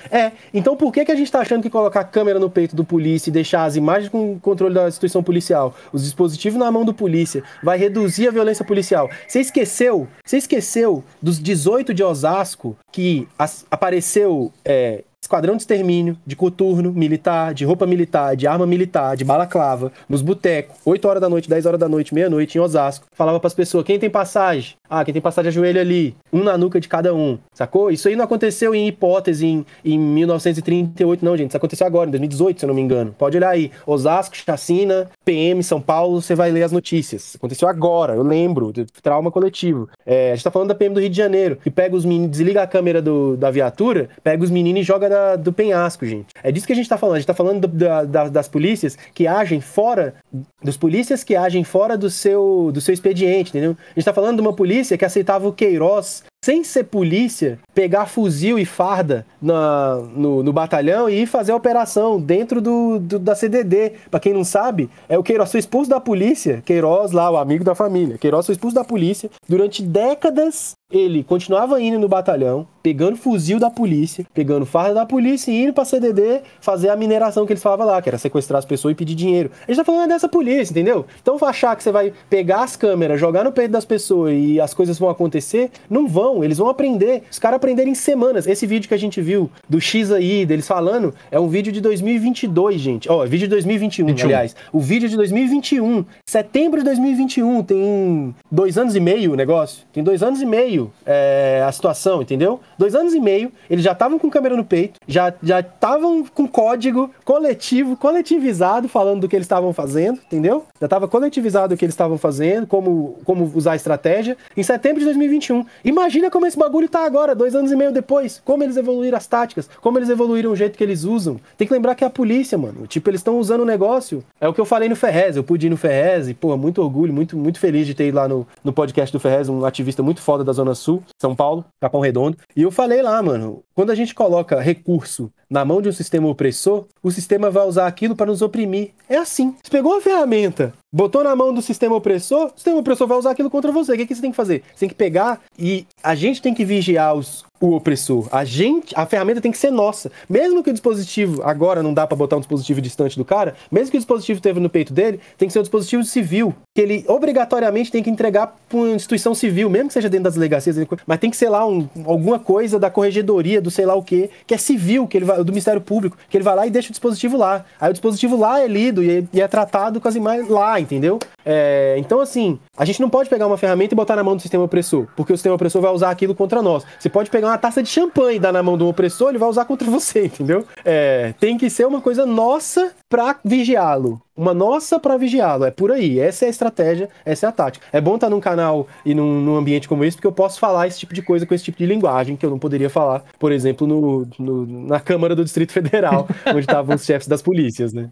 Então por que a gente tá achando que colocar câmera no peito do polícia e deixar as imagens com controle da instituição policial, os dispositivos na mão do polícia, vai reduzir a violência policial? Você esqueceu dos 18 de Osasco que apareceu esquadrão de extermínio, de coturno militar, de roupa militar, de arma militar, de balaclava, nos botecos, 8 horas da noite, 10 horas da noite, meia-noite, em Osasco. Falava pras pessoas, quem tem passagem? Quem tem passagem ajoelha ali. Um na nuca de cada um, sacou? Isso aí não aconteceu em hipótese em 1938, não, gente. Isso aconteceu agora, em 2018, se eu não me engano. Pode olhar aí. Osasco, chacina, PM, São Paulo, você vai ler as notícias. Aconteceu agora, eu lembro. Trauma coletivo. A gente tá falando da PM do Rio de Janeiro, que pega os meninos, desliga a câmera da viatura, pega os meninos e joga do penhasco, gente. É disso que a gente tá falando. A gente tá falando das polícias que agem fora, dos polícias que agem fora do seu expediente, entendeu? A gente tá falando de uma polícia que aceitava o Queiroz, sem ser polícia, pegar fuzil e farda no batalhão e ir fazer a operação dentro da CDD. Pra quem não sabe, o Queiroz foi expulso da polícia, Queiroz lá, o amigo da família, Queiroz foi expulso da polícia, durante décadas ele continuava indo no batalhão, pegando fuzil da polícia, pegando farda da polícia e indo pra CDD fazer a mineração que eles falavam lá, que era sequestrar as pessoas e pedir dinheiro. A gente tá falando dessa polícia, entendeu? Então achar que você vai pegar as câmeras, jogar no peito das pessoas e as coisas vão acontecer, não vão, eles vão aprender. Os caras aprenderam em semanas. Esse vídeo que a gente viu do X aí, deles falando, é um vídeo de 2022, gente. Vídeo de 2021, aliás. O vídeo de 2021. Setembro de 2021. Tem 2 anos e meio o negócio. Tem 2 anos e meio a situação, entendeu? 2 anos e meio, eles já estavam com câmera no peito, já estavam com código coletivizado, falando do que eles estavam fazendo, entendeu? Já estava coletivizado o que eles estavam fazendo, como usar a estratégia, em setembro de 2021. Imagina como esse bagulho tá agora, 2 anos e meio depois, como eles evoluíram as táticas, como eles evoluíram o jeito que eles usam. Tem que lembrar que é a polícia, mano. Tipo, eles estão usando o negócio. É o que eu falei no Ferrez, eu pude ir no Ferrez e, pô, muito orgulho, muito, muito feliz de ter ido lá no podcast do Ferrez, um ativista muito foda da Zona Sul, São Paulo, Capão Redondo. E eu falei lá, mano, quando a gente coloca recurso na mão de um sistema opressor, o sistema vai usar aquilo para nos oprimir. É assim. Você pegou a ferramenta, botou na mão do sistema opressor, o sistema opressor vai usar aquilo contra você. O que você tem que fazer? Você tem que pegar e a gente tem que vigiar o opressor. A ferramenta tem que ser nossa. Mesmo que o dispositivo, agora não dá pra botar um dispositivo distante do cara, mesmo que o dispositivo esteja no peito dele, tem que ser um dispositivo civil, que ele obrigatoriamente tem que entregar pra uma instituição civil, mesmo que seja dentro das delegacias, mas tem que ser lá alguma coisa da corregedoria, do sei lá o que é civil, que ele vai, do Ministério Público, que ele vai lá e deixa o dispositivo lá. Aí o dispositivo lá é lido e é tratado com as imagens lá, entendeu? Então, assim, a gente não pode pegar uma ferramenta e botar na mão do sistema opressor, porque o sistema opressor vai usar aquilo contra nós. Você pode pegar uma taça de champanhe e dar na mão de um opressor, ele vai usar contra você, entendeu? Tem que ser uma coisa nossa pra vigiá-lo. Uma nossa pra vigiá-lo. É por aí. Essa é a estratégia, essa é a tática. É bom estar num canal e num ambiente como esse, porque eu posso falar esse tipo de coisa com esse tipo de linguagem que eu não poderia falar, por exemplo, na Câmara do Distrito Federal, onde estavam os chefes das polícias, né?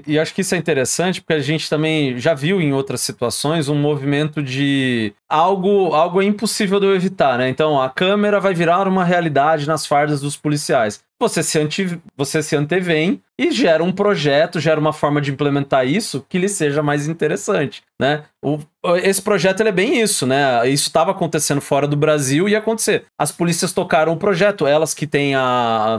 E acho que isso é interessante, porque a gente também já viu em outras situações um movimento de algo é impossível de eu evitar, né? Então, a câmera vai virar uma realidade nas fardas dos policiais. Você se antevém e gera um projeto, gera uma forma de implementar isso que lhe seja mais interessante, né? Esse projeto ele é bem isso, né? Isso estava acontecendo fora do Brasil e ia acontecer. As polícias tocaram o projeto, elas que têm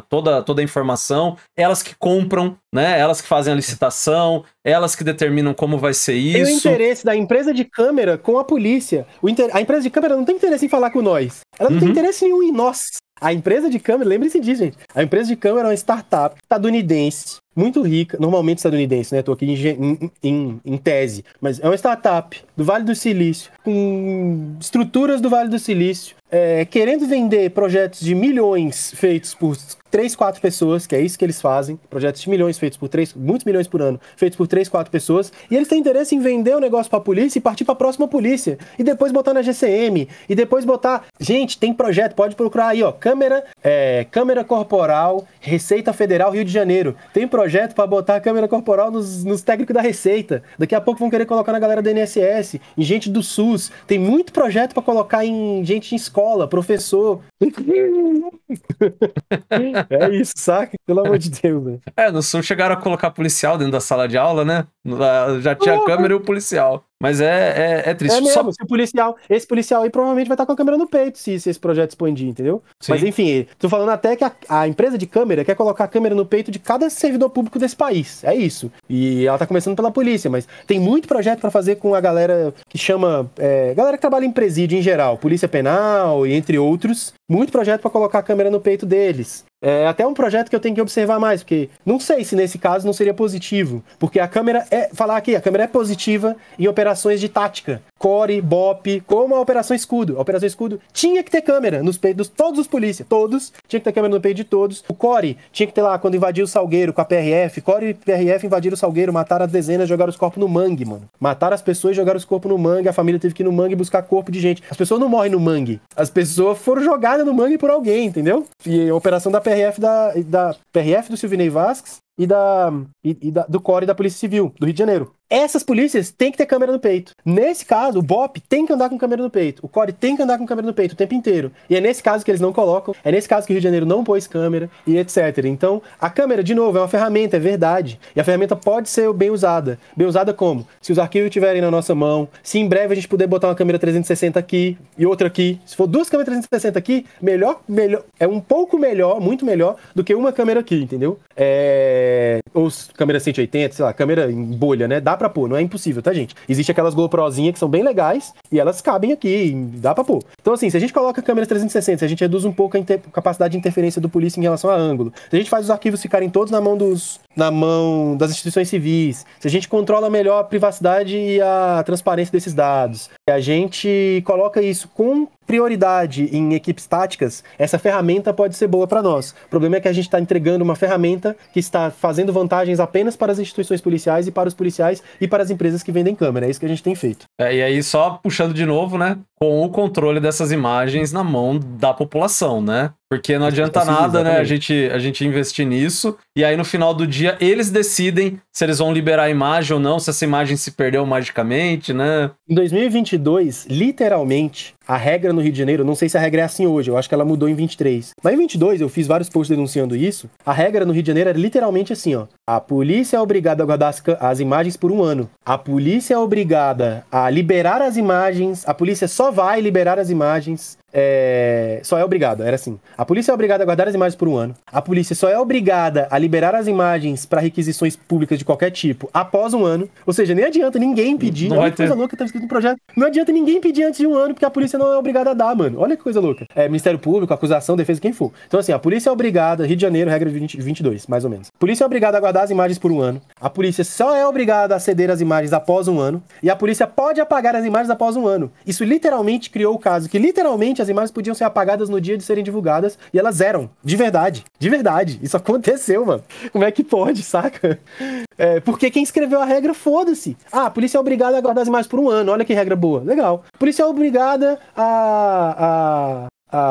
toda a informação, elas que compram, né? Elas que fazem a licitação, elas que determinam como vai ser isso. Tem o interesse da empresa de câmera com a polícia. A empresa de câmera não tem interesse em falar com nós. Ela não tem interesse nenhum em nós. A empresa de câmera, lembre-se disso, gente. A empresa de câmera é uma startup estadunidense, muito rica, normalmente estadunidense, né? Tô aqui em tese, mas é uma startup do Vale do Silício, com estruturas do Vale do Silício, querendo vender projetos de milhões feitos por 3, 4 pessoas, que é isso que eles fazem, projetos de milhões feitos por muitos milhões por ano, feitos por 3, 4 pessoas, e eles têm interesse em vender o negócio pra polícia e partir pra próxima polícia, e depois botar na GCM, e depois botar... Gente, tem projeto, pode procurar aí, ó, câmera corporal, Receita Federal, Rio de Janeiro. Tem projeto pra botar a câmera corporal nos técnicos da Receita. Daqui a pouco vão querer colocar na galera do INSS, em gente do SUS. Tem muito projeto pra colocar em gente em escola, professor. É isso, saca? Pelo amor de Deus, velho. No Sul chegaram a colocar policial dentro da sala de aula, né? Já tinha a câmera e o policial. Mas é triste. É mesmo, se esse policial aí provavelmente vai estar com a câmera no peito se esse projeto expandir, entendeu? Sim. Mas enfim, tô falando até que a empresa de câmera quer colocar a câmera no peito de cada servidor público desse país. É isso. E ela tá começando pela polícia, mas tem muito projeto pra fazer com a galera que chama... galera que trabalha em presídio em geral, polícia penal e entre outros. Muito projeto pra colocar a câmera no peito deles. É até um projeto que eu tenho que observar mais, porque não sei se nesse caso não seria positivo. Porque a câmera a câmera é positiva em operações de tática. Core, BOP, como a Operação Escudo. A Operação Escudo tinha que ter câmera nos peitos de todos os polícias. Todos. Tinha que ter câmera no peito de todos. O Core tinha que ter lá, quando invadiu o Salgueiro com a PRF. Core e PRF invadiram o Salgueiro, mataram as dezenas, jogaram os corpos no mangue, mano. Mataram as pessoas e jogaram os corpos no mangue. A família teve que ir no mangue buscar corpo de gente. As pessoas não morrem no mangue. As pessoas foram jogadas no mangue por alguém, entendeu? E a operação da PRF da PRF do Silvinei Vasquez e do Core da Polícia Civil do Rio de Janeiro. Essas polícias têm que ter câmera no peito. Nesse caso, o BOP tem que andar com câmera no peito. O Core tem que andar com câmera no peito o tempo inteiro. E é nesse caso que eles não colocam. É nesse caso que o Rio de Janeiro não pôs câmera e etc. Então, a câmera, de novo, é uma ferramenta, é verdade. E a ferramenta pode ser bem usada. Bem usada como? Se os arquivos estiverem na nossa mão, se em breve a gente puder botar uma câmera 360 aqui e outra aqui. Se for duas câmeras 360 aqui, melhor, é um pouco melhor, muito melhor do que uma câmera aqui, entendeu? Ou câmera 180, sei lá, câmera em bolha, né? Dá pra pôr, não é impossível, tá, gente? Existe aquelas GoProzinhas que são bem legais e elas cabem aqui, dá pra pôr. Então, assim, se a gente coloca câmeras 360, se a gente reduz um pouco a capacidade de interferência do polícia em relação a ângulo, se a gente faz os arquivos ficarem todos na mão das instituições civis, se a gente controla melhor a privacidade e a transparência desses dados, se a gente coloca isso com prioridade em equipes táticas, essa ferramenta pode ser boa para nós. O problema é que a gente está entregando uma ferramenta que está fazendo vantagens apenas para as instituições policiais e para os policiais e para as empresas que vendem câmera. É isso que a gente tem feito. E aí, só puxando de novo, né? Com o controle dessas imagens na mão da população, né? Porque não adianta nada, né, a gente investir nisso, e aí no final do dia eles decidem se eles vão liberar a imagem ou não, se essa imagem se perdeu magicamente, né? Em 2022, literalmente, a regra no Rio de Janeiro, não sei se a regra é assim hoje, eu acho que ela mudou em 23. Mas em 22, eu fiz vários posts denunciando isso, a regra no Rio de Janeiro era literalmente assim, ó. A polícia é obrigada a guardar as imagens por 1 ano. A polícia é obrigada a liberar as imagens, a polícia só vai liberar as imagens... só é obrigada, era assim. A polícia é obrigada a guardar as imagens por 1 ano. A polícia só é obrigada a liberar as imagens para requisições públicas de qualquer tipo após 1 ano. Ou seja, nem adianta ninguém pedir. Olha que coisa louca, tá escrito no projeto. Não adianta ninguém pedir antes de 1 ano, porque a polícia não é obrigada a dar, mano. Olha que coisa louca. Ministério Público, acusação, defesa, quem for. Então, assim, a polícia é obrigada, Rio de Janeiro, regra de 22, mais ou menos. A polícia é obrigada a guardar as imagens por 1 ano. A polícia só é obrigada a ceder as imagens após 1 ano. E a polícia pode apagar as imagens após 1 ano. Isso literalmente criou o caso que, literalmente, as imagens podiam ser apagadas no dia de serem divulgadas e elas eram. De verdade. De verdade. Isso aconteceu, mano. Como é que pode, saca? Porque quem escreveu a regra, foda-se. A polícia é obrigada a guardar as imagens por 1 ano. Olha que regra boa. Legal. A polícia é obrigada a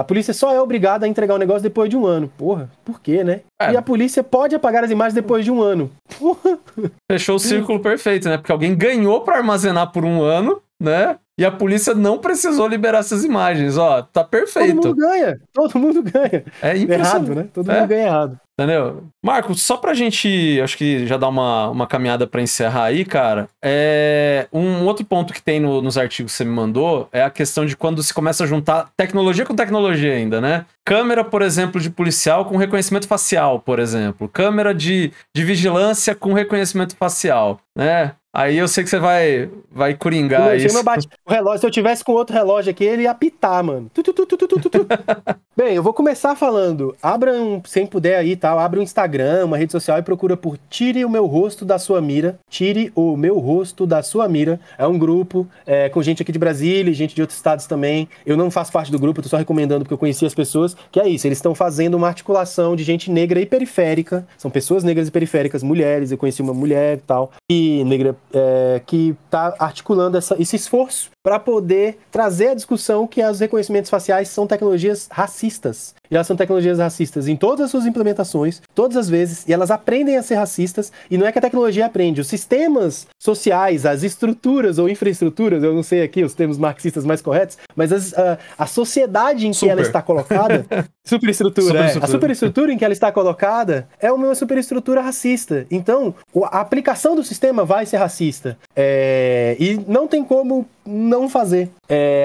polícia só é obrigada a entregar o negócio depois de 1 ano. Porra, por quê, né? E a polícia pode apagar as imagens depois de 1 ano. Porra. Fechou o círculo perfeito, né? Porque alguém ganhou pra armazenar por 1 ano, né? E a polícia não precisou liberar essas imagens, ó, tá perfeito. Todo mundo ganha. É impressionante. Errado, né? Todo mundo ganha errado. Entendeu? Marco, só pra gente, acho que já dar uma caminhada pra encerrar aí, cara, um outro ponto que tem nos artigos que você me mandou é a questão de quando se começa a juntar tecnologia com tecnologia ainda, né? Câmera, por exemplo, de policial com reconhecimento facial, por exemplo. Câmera de vigilância com reconhecimento facial, né? Aí eu sei que você vai coringar isso. O relógio, se eu tivesse com outro relógio aqui, ele ia apitar, mano. Bem, eu vou começar falando. Sem puder aí, tal, abre um Instagram, uma rede social e procura por Tire o Meu Rosto da Sua Mira. Tire o Meu Rosto da Sua Mira. É um grupo com gente aqui de Brasília e gente de outros estados também. Eu não faço parte do grupo, eu tô só recomendando porque eu conheci as pessoas. Que é isso, eles estão fazendo uma articulação de gente negra e periférica. São pessoas negras e periféricas, mulheres. Eu conheci uma mulher e tal, e negra, que tá articulando esse esforço para poder trazer a discussão que os reconhecimentos faciais são tecnologias racistas. e elas são tecnologias racistas em todas as suas implementações, todas as vezes, e elas aprendem a ser racistas, e não é que a tecnologia aprende, os sistemas sociais, as estruturas ou infraestruturas, eu não sei aqui os termos marxistas mais corretos, mas a sociedade em que ela está colocada, superestrutura, a superestrutura em que ela está colocada é uma superestrutura racista. Então, a aplicação do sistema vai ser racista. E não tem como não fazer.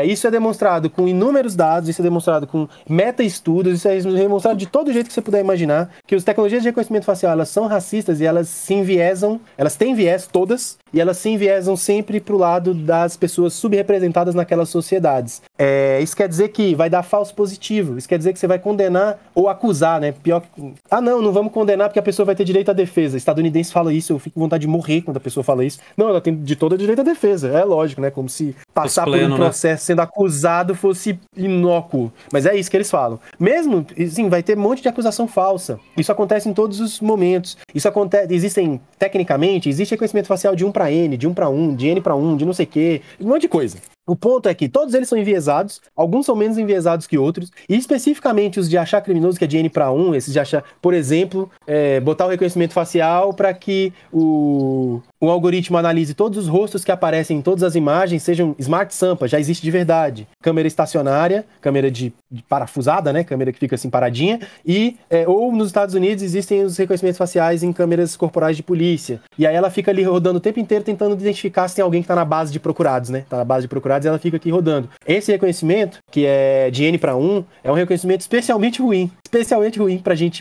Isso é demonstrado com inúmeros dados, isso é demonstrado com meta-estudos, isso é demonstrado de todo jeito que você puder imaginar, que as tecnologias de reconhecimento facial, elas são racistas e elas se enviesam, elas têm viés todas, e elas se enviesam sempre pro lado das pessoas subrepresentadas naquelas sociedades. Isso quer dizer que vai dar falso positivo, isso quer dizer que você vai condenar ou acusar, né? Pior que... não vamos condenar porque a pessoa vai ter direito à defesa. Estadunidense fala isso, eu fico com vontade de morrer quando a pessoa fala isso. Não, ela tem de todo direito à defesa, é lógico, né? Como se passar por um processo sendo acusado fosse inócuo. Mas é isso que eles falam. Mesmo, sim, vai ter um monte de acusação falsa. Isso acontece em todos os momentos. Isso acontece, tecnicamente, existe reconhecimento facial de 1 para N, de 1 para 1, de N para 1, de não sei o quê, um monte de coisa. O ponto é que todos eles são enviesados, alguns são menos enviesados que outros, e especificamente os de achar criminoso, que é de N para 1, esses de achar, por exemplo, botar o reconhecimento facial para que o algoritmo analise todos os rostos que aparecem em todas as imagens, sejam Smart Sampa, já existe de verdade, câmera estacionária, câmera de parafusada, né, câmera que fica assim paradinha, ou nos Estados Unidos existem os reconhecimentos faciais em câmeras corporais de polícia, e aí ela fica ali rodando o tempo inteiro tentando identificar se tem alguém que tá na base de procurados, né, tá na base de procurados, e ela fica aqui rodando. Esse reconhecimento, que é de N para 1, é um reconhecimento especialmente ruim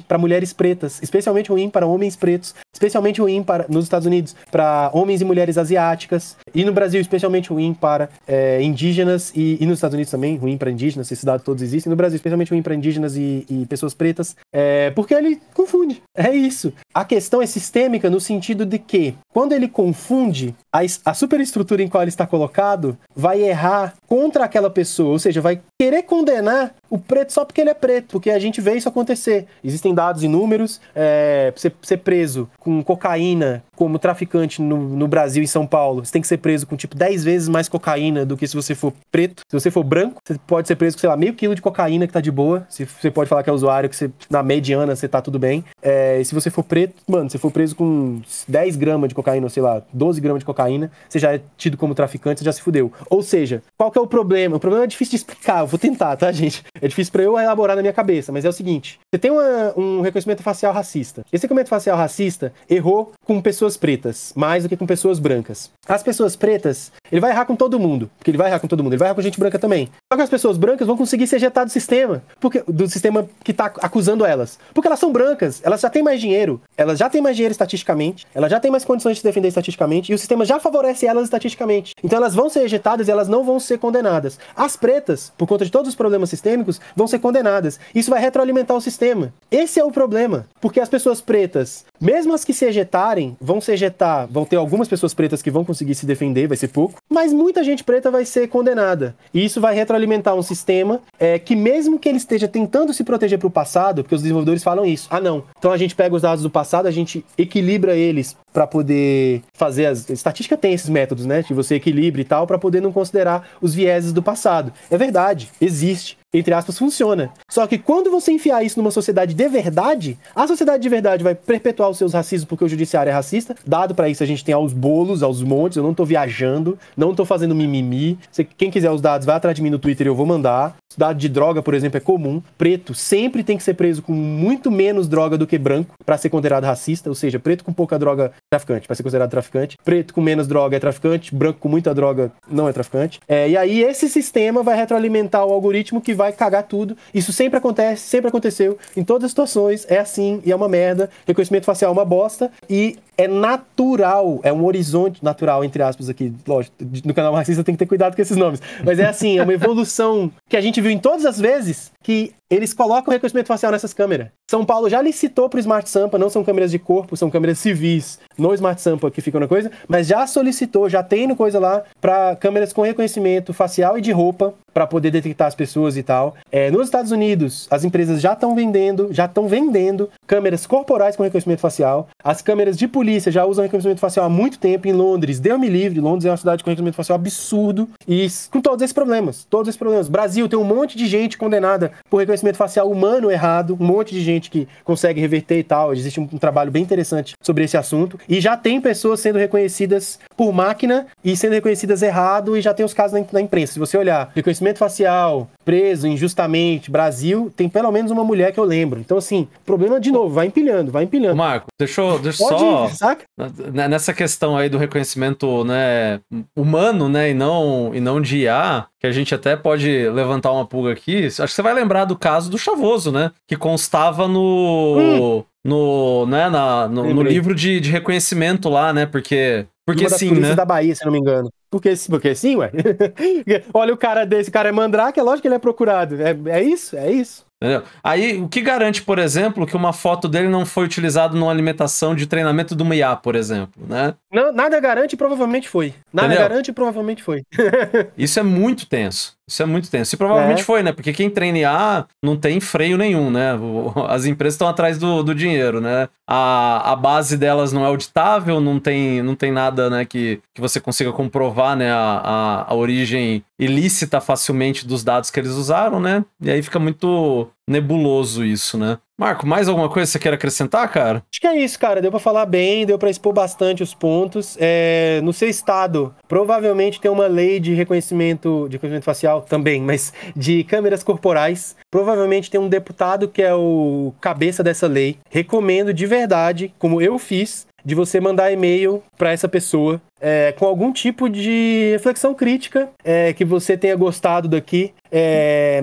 para mulheres pretas, especialmente ruim para homens pretos, especialmente ruim nos Estados Unidos para homens e mulheres asiáticas, e no Brasil especialmente ruim para indígenas, e nos Estados Unidos também ruim para indígenas, esses dados todos existem, no Brasil especialmente ruim para indígenas e pessoas pretas, porque ele confunde, é isso. A questão é sistêmica no sentido de que, quando ele confunde, a superestrutura em qual ele está colocado vai errar contra aquela pessoa, ou seja, vai querer condenar o preto só porque ele é preto, porque a gente vê isso acontecer. Existem dados e números, ser preso com cocaína como traficante no Brasil e São Paulo, você tem que ser preso com tipo 10 vezes mais cocaína do que se você for preto. Se você for branco, você pode ser preso com, sei lá, meio quilo de cocaína que tá de boa, se você pode falar que é usuário, que você, na mediana você tá tudo bem. E se você for preto, mano, se for preso com 10 gramas de cocaína, ou sei lá, 12 gramas de cocaína, você já é tido como traficante, você já se fudeu. Ou seja, qual que é o problema? O problema é difícil de explicar, eu vou tentar, tá, gente? É difícil pra eu elaborar na minha cabeça, mas é o seguinte, você tem um reconhecimento facial racista. Esse reconhecimento facial racista errou com pessoas pretas, mais do que com pessoas brancas. As pessoas pretas, ele vai errar com todo mundo, porque ele vai errar com todo mundo, ele vai errar com gente branca também. Só que as pessoas brancas vão conseguir se ejetar do sistema que tá acusando elas. Porque elas são brancas, elas já têm mais dinheiro estatisticamente, elas já têm mais condições de se defender estatisticamente, e o sistema já favorece elas estatisticamente. Então elas vão ser ejetadas e elas não vão ser condenadas. As pretas, por conta de todos os problemas sistêmicos, vão ser condenadas. Isso vai retroalimentar o sistema. Esse é o problema, porque as pessoas pretas, mesmo as que se ejetarem, vão ter algumas pessoas pretas que vão conseguir se defender, vai ser pouco, mas muita gente preta vai ser condenada. E isso vai retroalimentar um sistema que mesmo que ele esteja tentando se proteger pro passado, porque os desenvolvedores falam isso, não. Então a gente pega os dados do passado, a gente equilibra eles para poder fazer a estatística tem esses métodos, né, que você equilibra e tal, para poder não considerar os vieses do passado. É verdade, existe. Entre aspas, funciona. Só que quando você enfiar isso numa sociedade de verdade, a sociedade de verdade vai perpetuar os seus racismos porque o judiciário é racista. Dado pra isso, a gente tem aos bolos, aos montes. Eu não tô viajando, não tô fazendo mimimi. Quem quiser os dados, vai atrás de mim no Twitter e eu vou mandar. Dado de droga, por exemplo, é comum. Preto sempre tem que ser preso com muito menos droga do que branco pra ser considerado racista. Ou seja, preto com pouca droga é traficante, pra ser considerado traficante. Preto com menos droga é traficante. Branco com muita droga não é traficante. E aí esse sistema vai retroalimentar o algoritmo que vai cagar tudo. Isso sempre acontece, sempre aconteceu. Em todas as situações é assim e é uma merda. Reconhecimento facial é uma bosta e é natural, é um horizonte natural, entre aspas aqui. Lógico, no canal marxista tem que ter cuidado com esses nomes. Mas é assim, é uma evolução que a gente viu em todas as vezes que eles colocam reconhecimento facial nessas câmeras. São Paulo já licitou pro Smart Sampa, não são câmeras de corpo, são câmeras civis no Smart Sampa que ficam na coisa, mas já solicitou, já tem no coisa lá pra câmeras com reconhecimento facial e de roupa para poder detectar as pessoas e tal. Nos Estados Unidos, as empresas já estão vendendo câmeras corporais com reconhecimento facial. As câmeras de polícia já usam reconhecimento facial há muito tempo. Em Londres, Deus me livre, Londres é uma cidade com reconhecimento facial absurdo. E com todos esses problemas. Brasil tem um monte de gente condenada por reconhecimento facial humano errado, um monte de gente que consegue reverter e tal, existe um trabalho bem interessante sobre esse assunto, e já tem pessoas sendo reconhecidas por máquina e sendo reconhecidas errado, e já tem os casos na imprensa. Se você olhar reconhecimento facial, preso injustamente, Brasil, tem pelo menos uma mulher que eu lembro. Então, assim, problema de novo, vai empilhando. Marco, deixa só... Saca? Nessa questão aí do reconhecimento, né, humano, né, e não de IA, que a gente até pode levantar uma pulga aqui, acho que você vai lembrar do caso do Chavoso, né, que constava no livro de reconhecimento lá, né, porque sim, né? Da Bahia, se não me engano. Porque sim, ué. Olha o cara desse, cara é mandrake, é lógico que ele é procurado. É isso. Entendeu? Aí, o que garante, por exemplo, que uma foto dele não foi utilizada numa alimentação de treinamento de uma IA, por exemplo, né? Não, nada garante, provavelmente foi. Isso é muito tenso. E provavelmente foi, né? Porque quem treina IA não tem freio nenhum, né? As empresas estão atrás do dinheiro, né? A base delas não é auditável, não tem nada, né, que você consiga comprovar, né, a origem ilícita facilmente dos dados que eles usaram, né? E aí fica muito nebuloso isso, né? Marco, mais alguma coisa que você quer acrescentar, cara? Acho que é isso, cara. Deu pra falar bem, deu pra expor bastante os pontos. No seu estado, provavelmente tem uma lei de reconhecimento facial também, mas de câmeras corporais. Provavelmente tem um deputado que é o cabeça dessa lei. Recomendo de verdade, como eu fiz, de você mandar e-mail para essa pessoa com algum tipo de reflexão crítica que você tenha gostado daqui.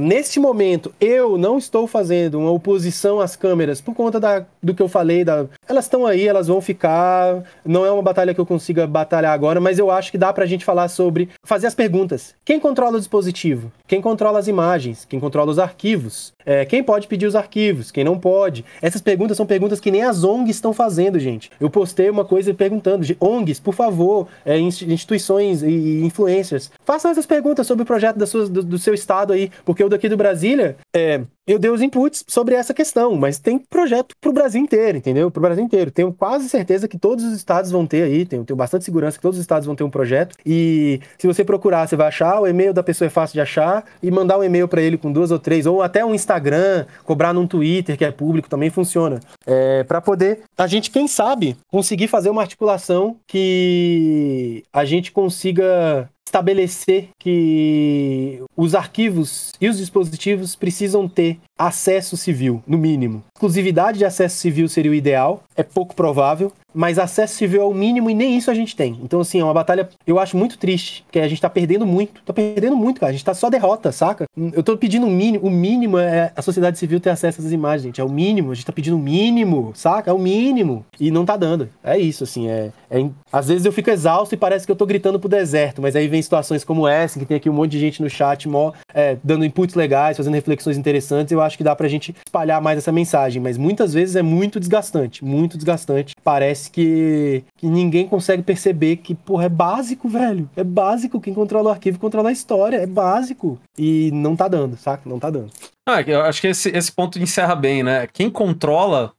Neste momento, eu não estou fazendo uma oposição às câmeras por conta do que eu falei. Elas estão aí, elas vão ficar. Não é uma batalha que eu consiga batalhar agora, mas eu acho que dá pra gente falar sobre fazer as perguntas. Quem controla o dispositivo? Quem controla as imagens? Quem controla os arquivos? Quem pode pedir os arquivos? Quem não pode? Essas perguntas são perguntas que nem as ONGs estão fazendo, gente. Eu postei uma coisa perguntando, ONGs, por favor, instituições e influencers, façam essas perguntas sobre o projeto do seu estado aí, porque o daqui do Brasília, eu dei os inputs sobre essa questão, mas tem projeto pro Brasil inteiro, entendeu? Pro Brasil inteiro. Tenho quase certeza que todos os estados vão ter aí, tenho bastante segurança que todos os estados vão ter um projeto, e se você procurar, você vai achar, o e-mail da pessoa é fácil de achar, e mandar um e-mail pra ele com 2 ou 3, ou até um Instagram, cobrar num Twitter, que é público, também funciona. Pra poder, a gente, quem sabe, conseguir fazer uma articulação que a gente consiga estabelecer que os arquivos e os dispositivos precisam ter acesso civil, no mínimo. Exclusividade de acesso civil seria o ideal, é pouco provável, mas acesso civil é o mínimo e nem isso a gente tem. Então, assim, é uma batalha, eu acho muito triste, porque a gente tá perdendo muito, cara, a gente tá só derrota, saca? Eu tô pedindo o mínimo é a sociedade civil ter acesso às imagens, gente, é o mínimo, a gente tá pedindo o mínimo, saca? É o mínimo, e não tá dando. É isso, assim, às vezes eu fico exausto e parece que eu tô gritando pro deserto, mas aí vem situações como essa, que tem aqui um monte de gente no chat, dando inputs legais, fazendo reflexões interessantes, eu acho que dá pra gente espalhar mais essa mensagem, mas muitas vezes é muito desgastante, parece que ninguém consegue perceber que, porra, é básico, velho, é básico, quem controla o arquivo controla a história, é básico, e não tá dando, saca? Não tá dando. Eu acho que esse ponto encerra bem, né? Quem controla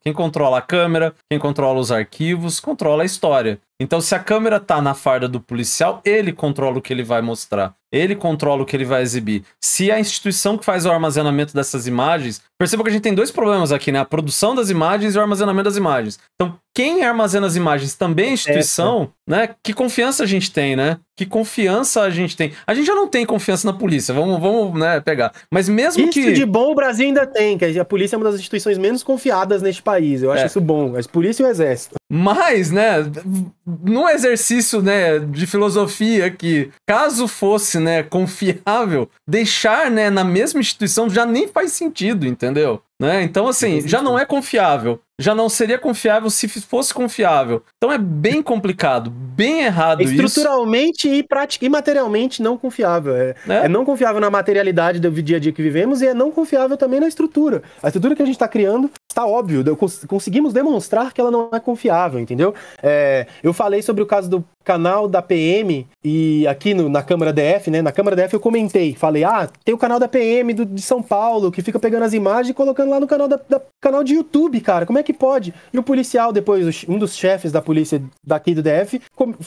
a câmera, quem controla os arquivos, controla a história. Então, se a câmera tá na farda do policial, ele controla o que ele vai mostrar. Ele controla o que ele vai exibir. Se a instituição que faz o armazenamento dessas imagens... Perceba que a gente tem 2 problemas aqui, né? A produção das imagens e o armazenamento das imagens. Então, quem armazena as imagens também é a instituição, né? Que confiança a gente tem, né? Que confiança a gente tem. A gente já não tem confiança na polícia, vamos, né, pegar. Mas mesmo isso que... de bom o Brasil ainda tem, que a polícia é uma das instituições menos confiadas neste país. Eu acho isso bom. A polícia e o exército. Mas, né, num exercício, né, de filosofia que, caso fosse, né, confiável, deixar, né, na mesma instituição já nem faz sentido, entendeu? Né? Então, assim, já não é confiável. Já não seria confiável se fosse confiável. Então é bem complicado, bem errado isso. Estruturalmente e materialmente não confiável. É não confiável na materialidade do dia a dia que vivemos e é não confiável também na estrutura. A estrutura que a gente está criando está óbvio. Conseguimos demonstrar que ela não é confiável, entendeu? Eu falei sobre o caso do canal da PM e aqui na Câmara DF, né? Na Câmara DF eu comentei, falei, tem o canal da PM de São Paulo que fica pegando as imagens e colocando lá no canal canal de YouTube, cara. Como é que pode? E o policial, depois, um dos chefes da polícia daqui do DF,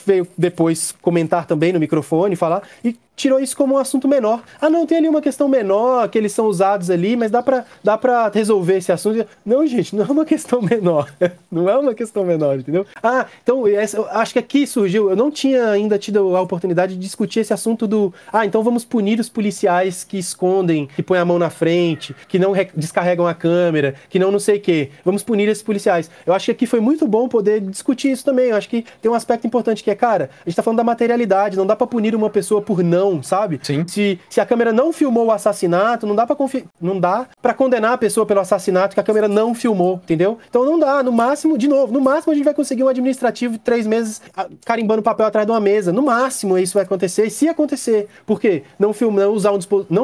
veio depois comentar também no microfone, falar, e tirou isso como um assunto menor. Ah, não, tem ali uma questão menor, que eles são usados ali, mas dá pra resolver esse assunto. Não, gente, não é uma questão menor. Não é uma questão menor, entendeu? Ah, então, eu acho que aqui surgiu, eu não tinha ainda tido a oportunidade de discutir esse assunto do, então vamos punir os policiais que escondem, que põem a mão na frente, que não descarregam a câmera, que não sei o quê. Vamos punir esses policiais. Eu acho que aqui foi muito bom poder discutir isso também. Eu acho que tem um aspecto importante que é, cara, a gente tá falando da materialidade, não dá pra punir uma pessoa por não, sabe? Sim. Se a câmera não filmou o assassinato, não dá pra condenar a pessoa pelo assassinato que a câmera não filmou, entendeu? Então não dá, no máximo, de novo, no máximo a gente vai conseguir um administrativo de 3 meses carimbando papel atrás de uma mesa, no máximo isso vai acontecer, e se acontecer, por quê? Não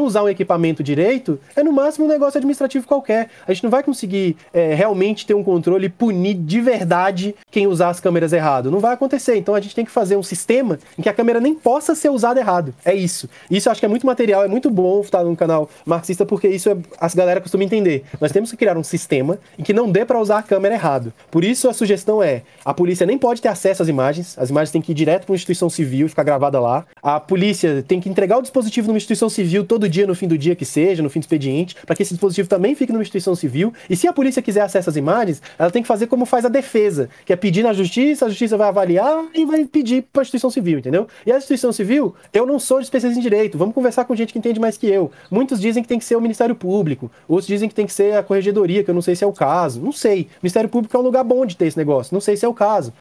usar um equipamento direito, é no máximo um negócio administrativo qualquer, a gente não vai conseguir realmente ter um controle e punir de verdade quem usar as câmeras errado, não vai acontecer, então a gente tem que fazer um sistema em que a câmera nem possa ser usada errado, é isso eu acho que é muito material, é muito bom estar no canal marxista, porque isso as galera costuma entender, nós temos que criar um sistema em que não dê pra usar a câmera errado, por isso a sugestão a polícia nem pode ter acesso às imagens, as imagens têm que ir direto pra uma instituição civil e ficar gravada lá, a polícia tem que entregar o dispositivo numa instituição civil todo dia, no fim do dia que seja, no fim do expediente, para que esse dispositivo também fique numa instituição civil, e se a polícia quiser acesso às imagens, ela tem que fazer como faz a defesa, que é pedir na justiça, a justiça vai avaliar e vai pedir pra instituição civil, entendeu? E a instituição civil, eu não sou especialista em direito, vamos conversar com gente que entende mais que eu. Muitos dizem que tem que ser o Ministério Público, outros dizem que tem que ser a Corregedoria, que eu não sei se é o caso, não sei. O Ministério Público é um lugar bom de ter esse negócio, não sei se é o caso.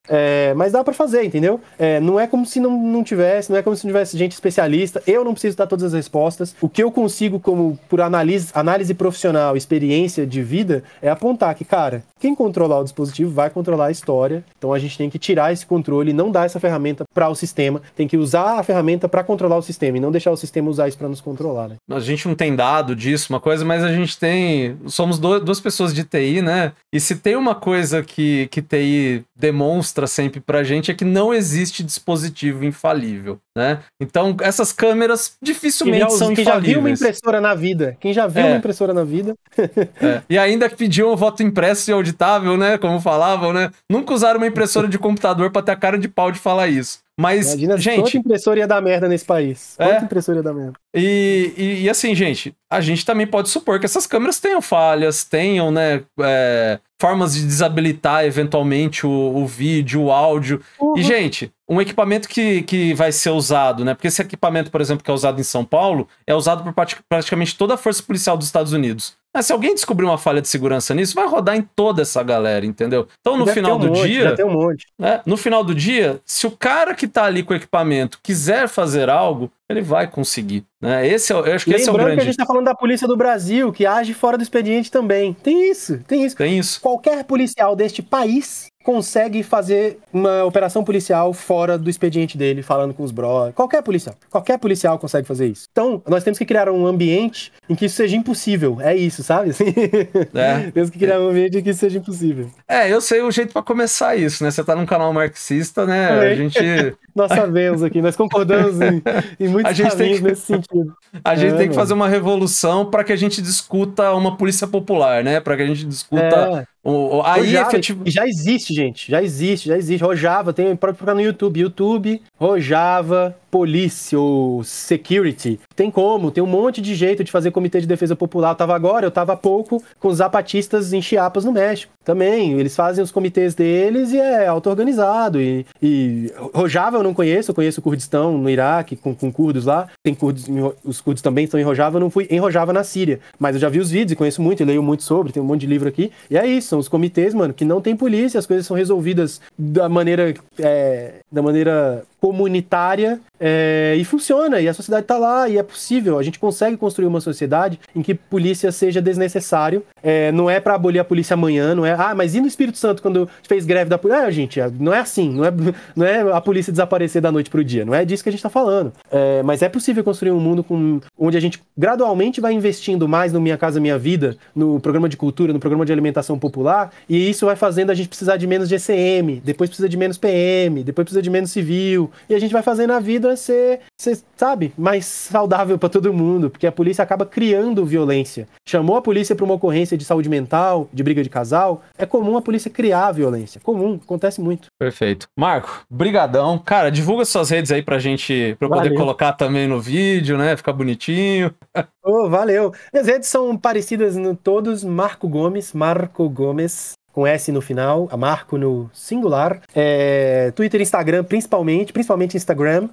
Mas dá pra fazer, entendeu? Não é como se não tivesse, não é como se não tivesse gente especialista, eu não preciso dar todas as respostas. O que eu consigo, como por análise profissional, experiência de vida, é apontar que, cara, quem controlar o dispositivo vai controlar a história, então a gente tem que tirar esse controle e não dar essa ferramenta para o sistema, tem que usar a ferramenta para controlar o sistema e não deixar o sistema usar isso para nos controlar, né? A gente não tem dado disso, uma coisa, mas a gente somos duas pessoas de TI, né? E se tem uma coisa que TI demonstra sempre pra gente é que não existe dispositivo infalível, né? Então, essas câmeras dificilmente são infalíveis. Quem já viu uma impressora na vida? Uma impressora na vida? E ainda que pediam um voto impresso e auditável, né? Como falavam, né? Nunca usaram uma impressora de computador pra ter a cara de pau de falar isso. Mas, imagina, gente... Quanta impressora ia dar merda nesse país. Quanta impressora ia dar merda. E assim, gente, a gente também pode supor que essas câmeras tenham falhas, tenham, né, formas de desabilitar eventualmente o vídeo, o áudio. Uhum. E, gente, um equipamento que vai ser usado, né? Porque esse equipamento, por exemplo, que é usado em São Paulo, é usado por praticamente toda a força policial dos Estados Unidos. Mas se alguém descobrir uma falha de segurança nisso, vai rodar em toda essa galera, entendeu? Então, no final do dia... Já tem um monte. No final do dia, se o cara que tá ali com o equipamento quiser fazer algo, ele vai conseguir, né? Eu acho que esse é o grande... Lembrando que a gente tá falando da Polícia do Brasil, que age fora do expediente também. Tem isso. Tem isso. Qualquer policial deste país consegue fazer uma operação policial fora do expediente dele, falando com os brothers. Qualquer policial consegue fazer isso. Então, nós temos que criar um ambiente em que isso seja impossível. É isso, sabe? Assim, temos que criar um ambiente em que isso seja impossível. Eu sei o jeito pra começar isso, né? Você tá num canal marxista, né? A gente... Nós sabemos aqui, nós concordamos em muitos caminhos nesse sentido. A gente tem que fazer uma revolução para que a gente discuta uma polícia popular, né? Para que a gente discuta... Já existe, gente. Já existe. Rojava, pode procurar no YouTube. Rojava Police ou Security. Tem um monte de jeito de fazer comitê de defesa popular. Eu tava há pouco com os zapatistas em Chiapas, no México. Também, eles fazem os comitês deles e é auto-organizado. E Rojava eu não conheço, eu conheço o Kurdistão no Iraque, com curdos lá. Tem curdos, os curdos também estão em Rojava, eu não fui em Rojava na Síria. Mas eu já vi os vídeos e conheço muito, eu leio muito sobre, tem um monte de livro aqui. E é isso, são os comitês, mano, que não tem polícia, as coisas são resolvidas da maneira comunitária e funciona, e a sociedade tá lá, e é possível, a gente consegue construir uma sociedade em que polícia seja desnecessário, não é pra abolir a polícia amanhã, não é, mas e no Espírito Santo quando fez greve da polícia? Gente, não é assim, não é a polícia desaparecer da noite pro dia, não é disso que a gente tá falando, mas é possível construir um mundo onde a gente gradualmente vai investindo mais no Minha Casa Minha Vida, no programa de cultura, no programa de alimentação popular, e isso vai fazendo a gente precisar de menos GCM, depois precisa de menos PM, depois precisa de menos civil, e a gente vai fazendo a vida funciona ser, sabe, mais saudável pra todo mundo, porque a polícia acaba criando violência. Chamou a polícia pra uma ocorrência de saúde mental, de briga de casal, é comum a polícia criar violência. Comum, acontece muito. Perfeito. Marco, brigadão. Cara, divulga suas redes aí pra gente, pra eu poder colocar também no vídeo, né? Ficar bonitinho. Oh, valeu. Minhas redes são parecidas no todos, Marco Gomes, com S no final, a Marco no singular. Twitter e Instagram, principalmente Instagram.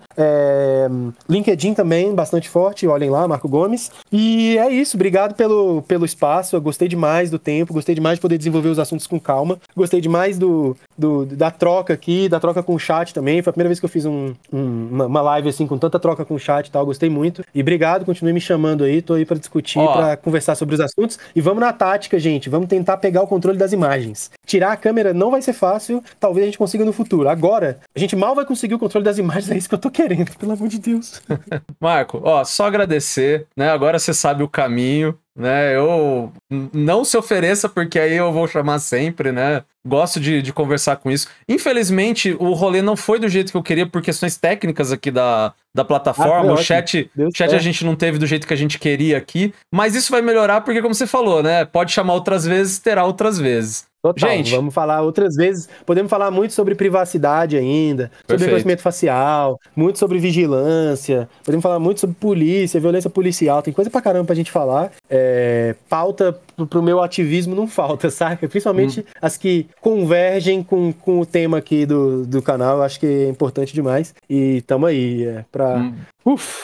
LinkedIn também, bastante forte, olhem lá, Marco Gomes. E é isso, obrigado pelo espaço, eu gostei demais do tempo, gostei demais de poder desenvolver os assuntos com calma, gostei demais da troca aqui, da troca com o chat também, foi a primeira vez que eu fiz uma live assim, com tanta troca com o chat e tal, gostei muito. E obrigado, continue me chamando aí, tô aí pra discutir, pra conversar sobre os assuntos. E vamos na tática, gente, vamos tentar pegar o controle das imagens. Tirar a câmera não vai ser fácil, talvez a gente consiga no futuro. Agora, a gente mal vai conseguir o controle das imagens, é isso que eu tô querendo, pelo amor de Deus. Marco, só agradecer, né? Agora você sabe o caminho, né? Eu não se ofereça, porque aí eu vou chamar sempre, né? Gosto de conversar com isso. Infelizmente, o rolê não foi do jeito que eu queria por questões técnicas aqui da plataforma. O chat a gente não teve do jeito que a gente queria aqui. Mas isso vai melhorar porque, como você falou, né? Pode chamar outras vezes, terá outras vezes. Total, gente, vamos falar outras vezes. Podemos falar muito sobre privacidade ainda, sobre reconhecimento facial, muito sobre vigilância. Podemos falar muito sobre polícia, violência policial. Tem coisa pra caramba pra gente falar. Pauta pro meu ativismo não falta, saca? Principalmente as que convergem com o tema aqui do canal. Eu acho que é importante demais. E tamo aí, pra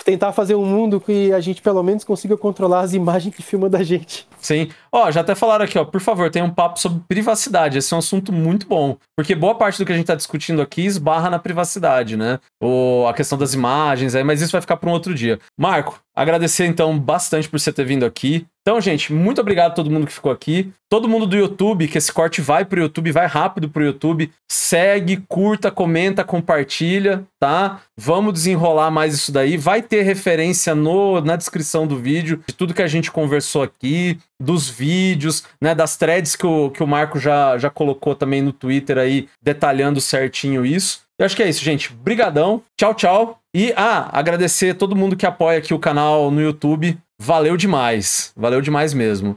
tentar fazer um mundo que a gente pelo menos consiga controlar as imagens que filmam da gente. Sim. Já até falaram aqui, por favor, tem um papo sobre privacidade. Esse é um assunto muito bom. Porque boa parte do que a gente tá discutindo aqui esbarra na privacidade, né? A questão das imagens, mas isso vai ficar para um outro dia. Marco, agradecer então bastante por você ter vindo aqui. Então, gente, muito obrigado a todo mundo que ficou aqui. Todo mundo do YouTube, que esse corte vai pro YouTube, vai rápido pro YouTube. Segue, curta, comenta, compartilha, tá? Vamos desenrolar mais isso daí. Vai ter referência na descrição do vídeo de tudo que a gente conversou aqui, dos vídeos, né? Das threads que o Marco já colocou também no Twitter aí, detalhando certinho isso. Eu acho que é isso, gente. Brigadão. Tchau, tchau. E, agradecer todo mundo que apoia aqui o canal no YouTube. Valeu demais. Valeu demais mesmo.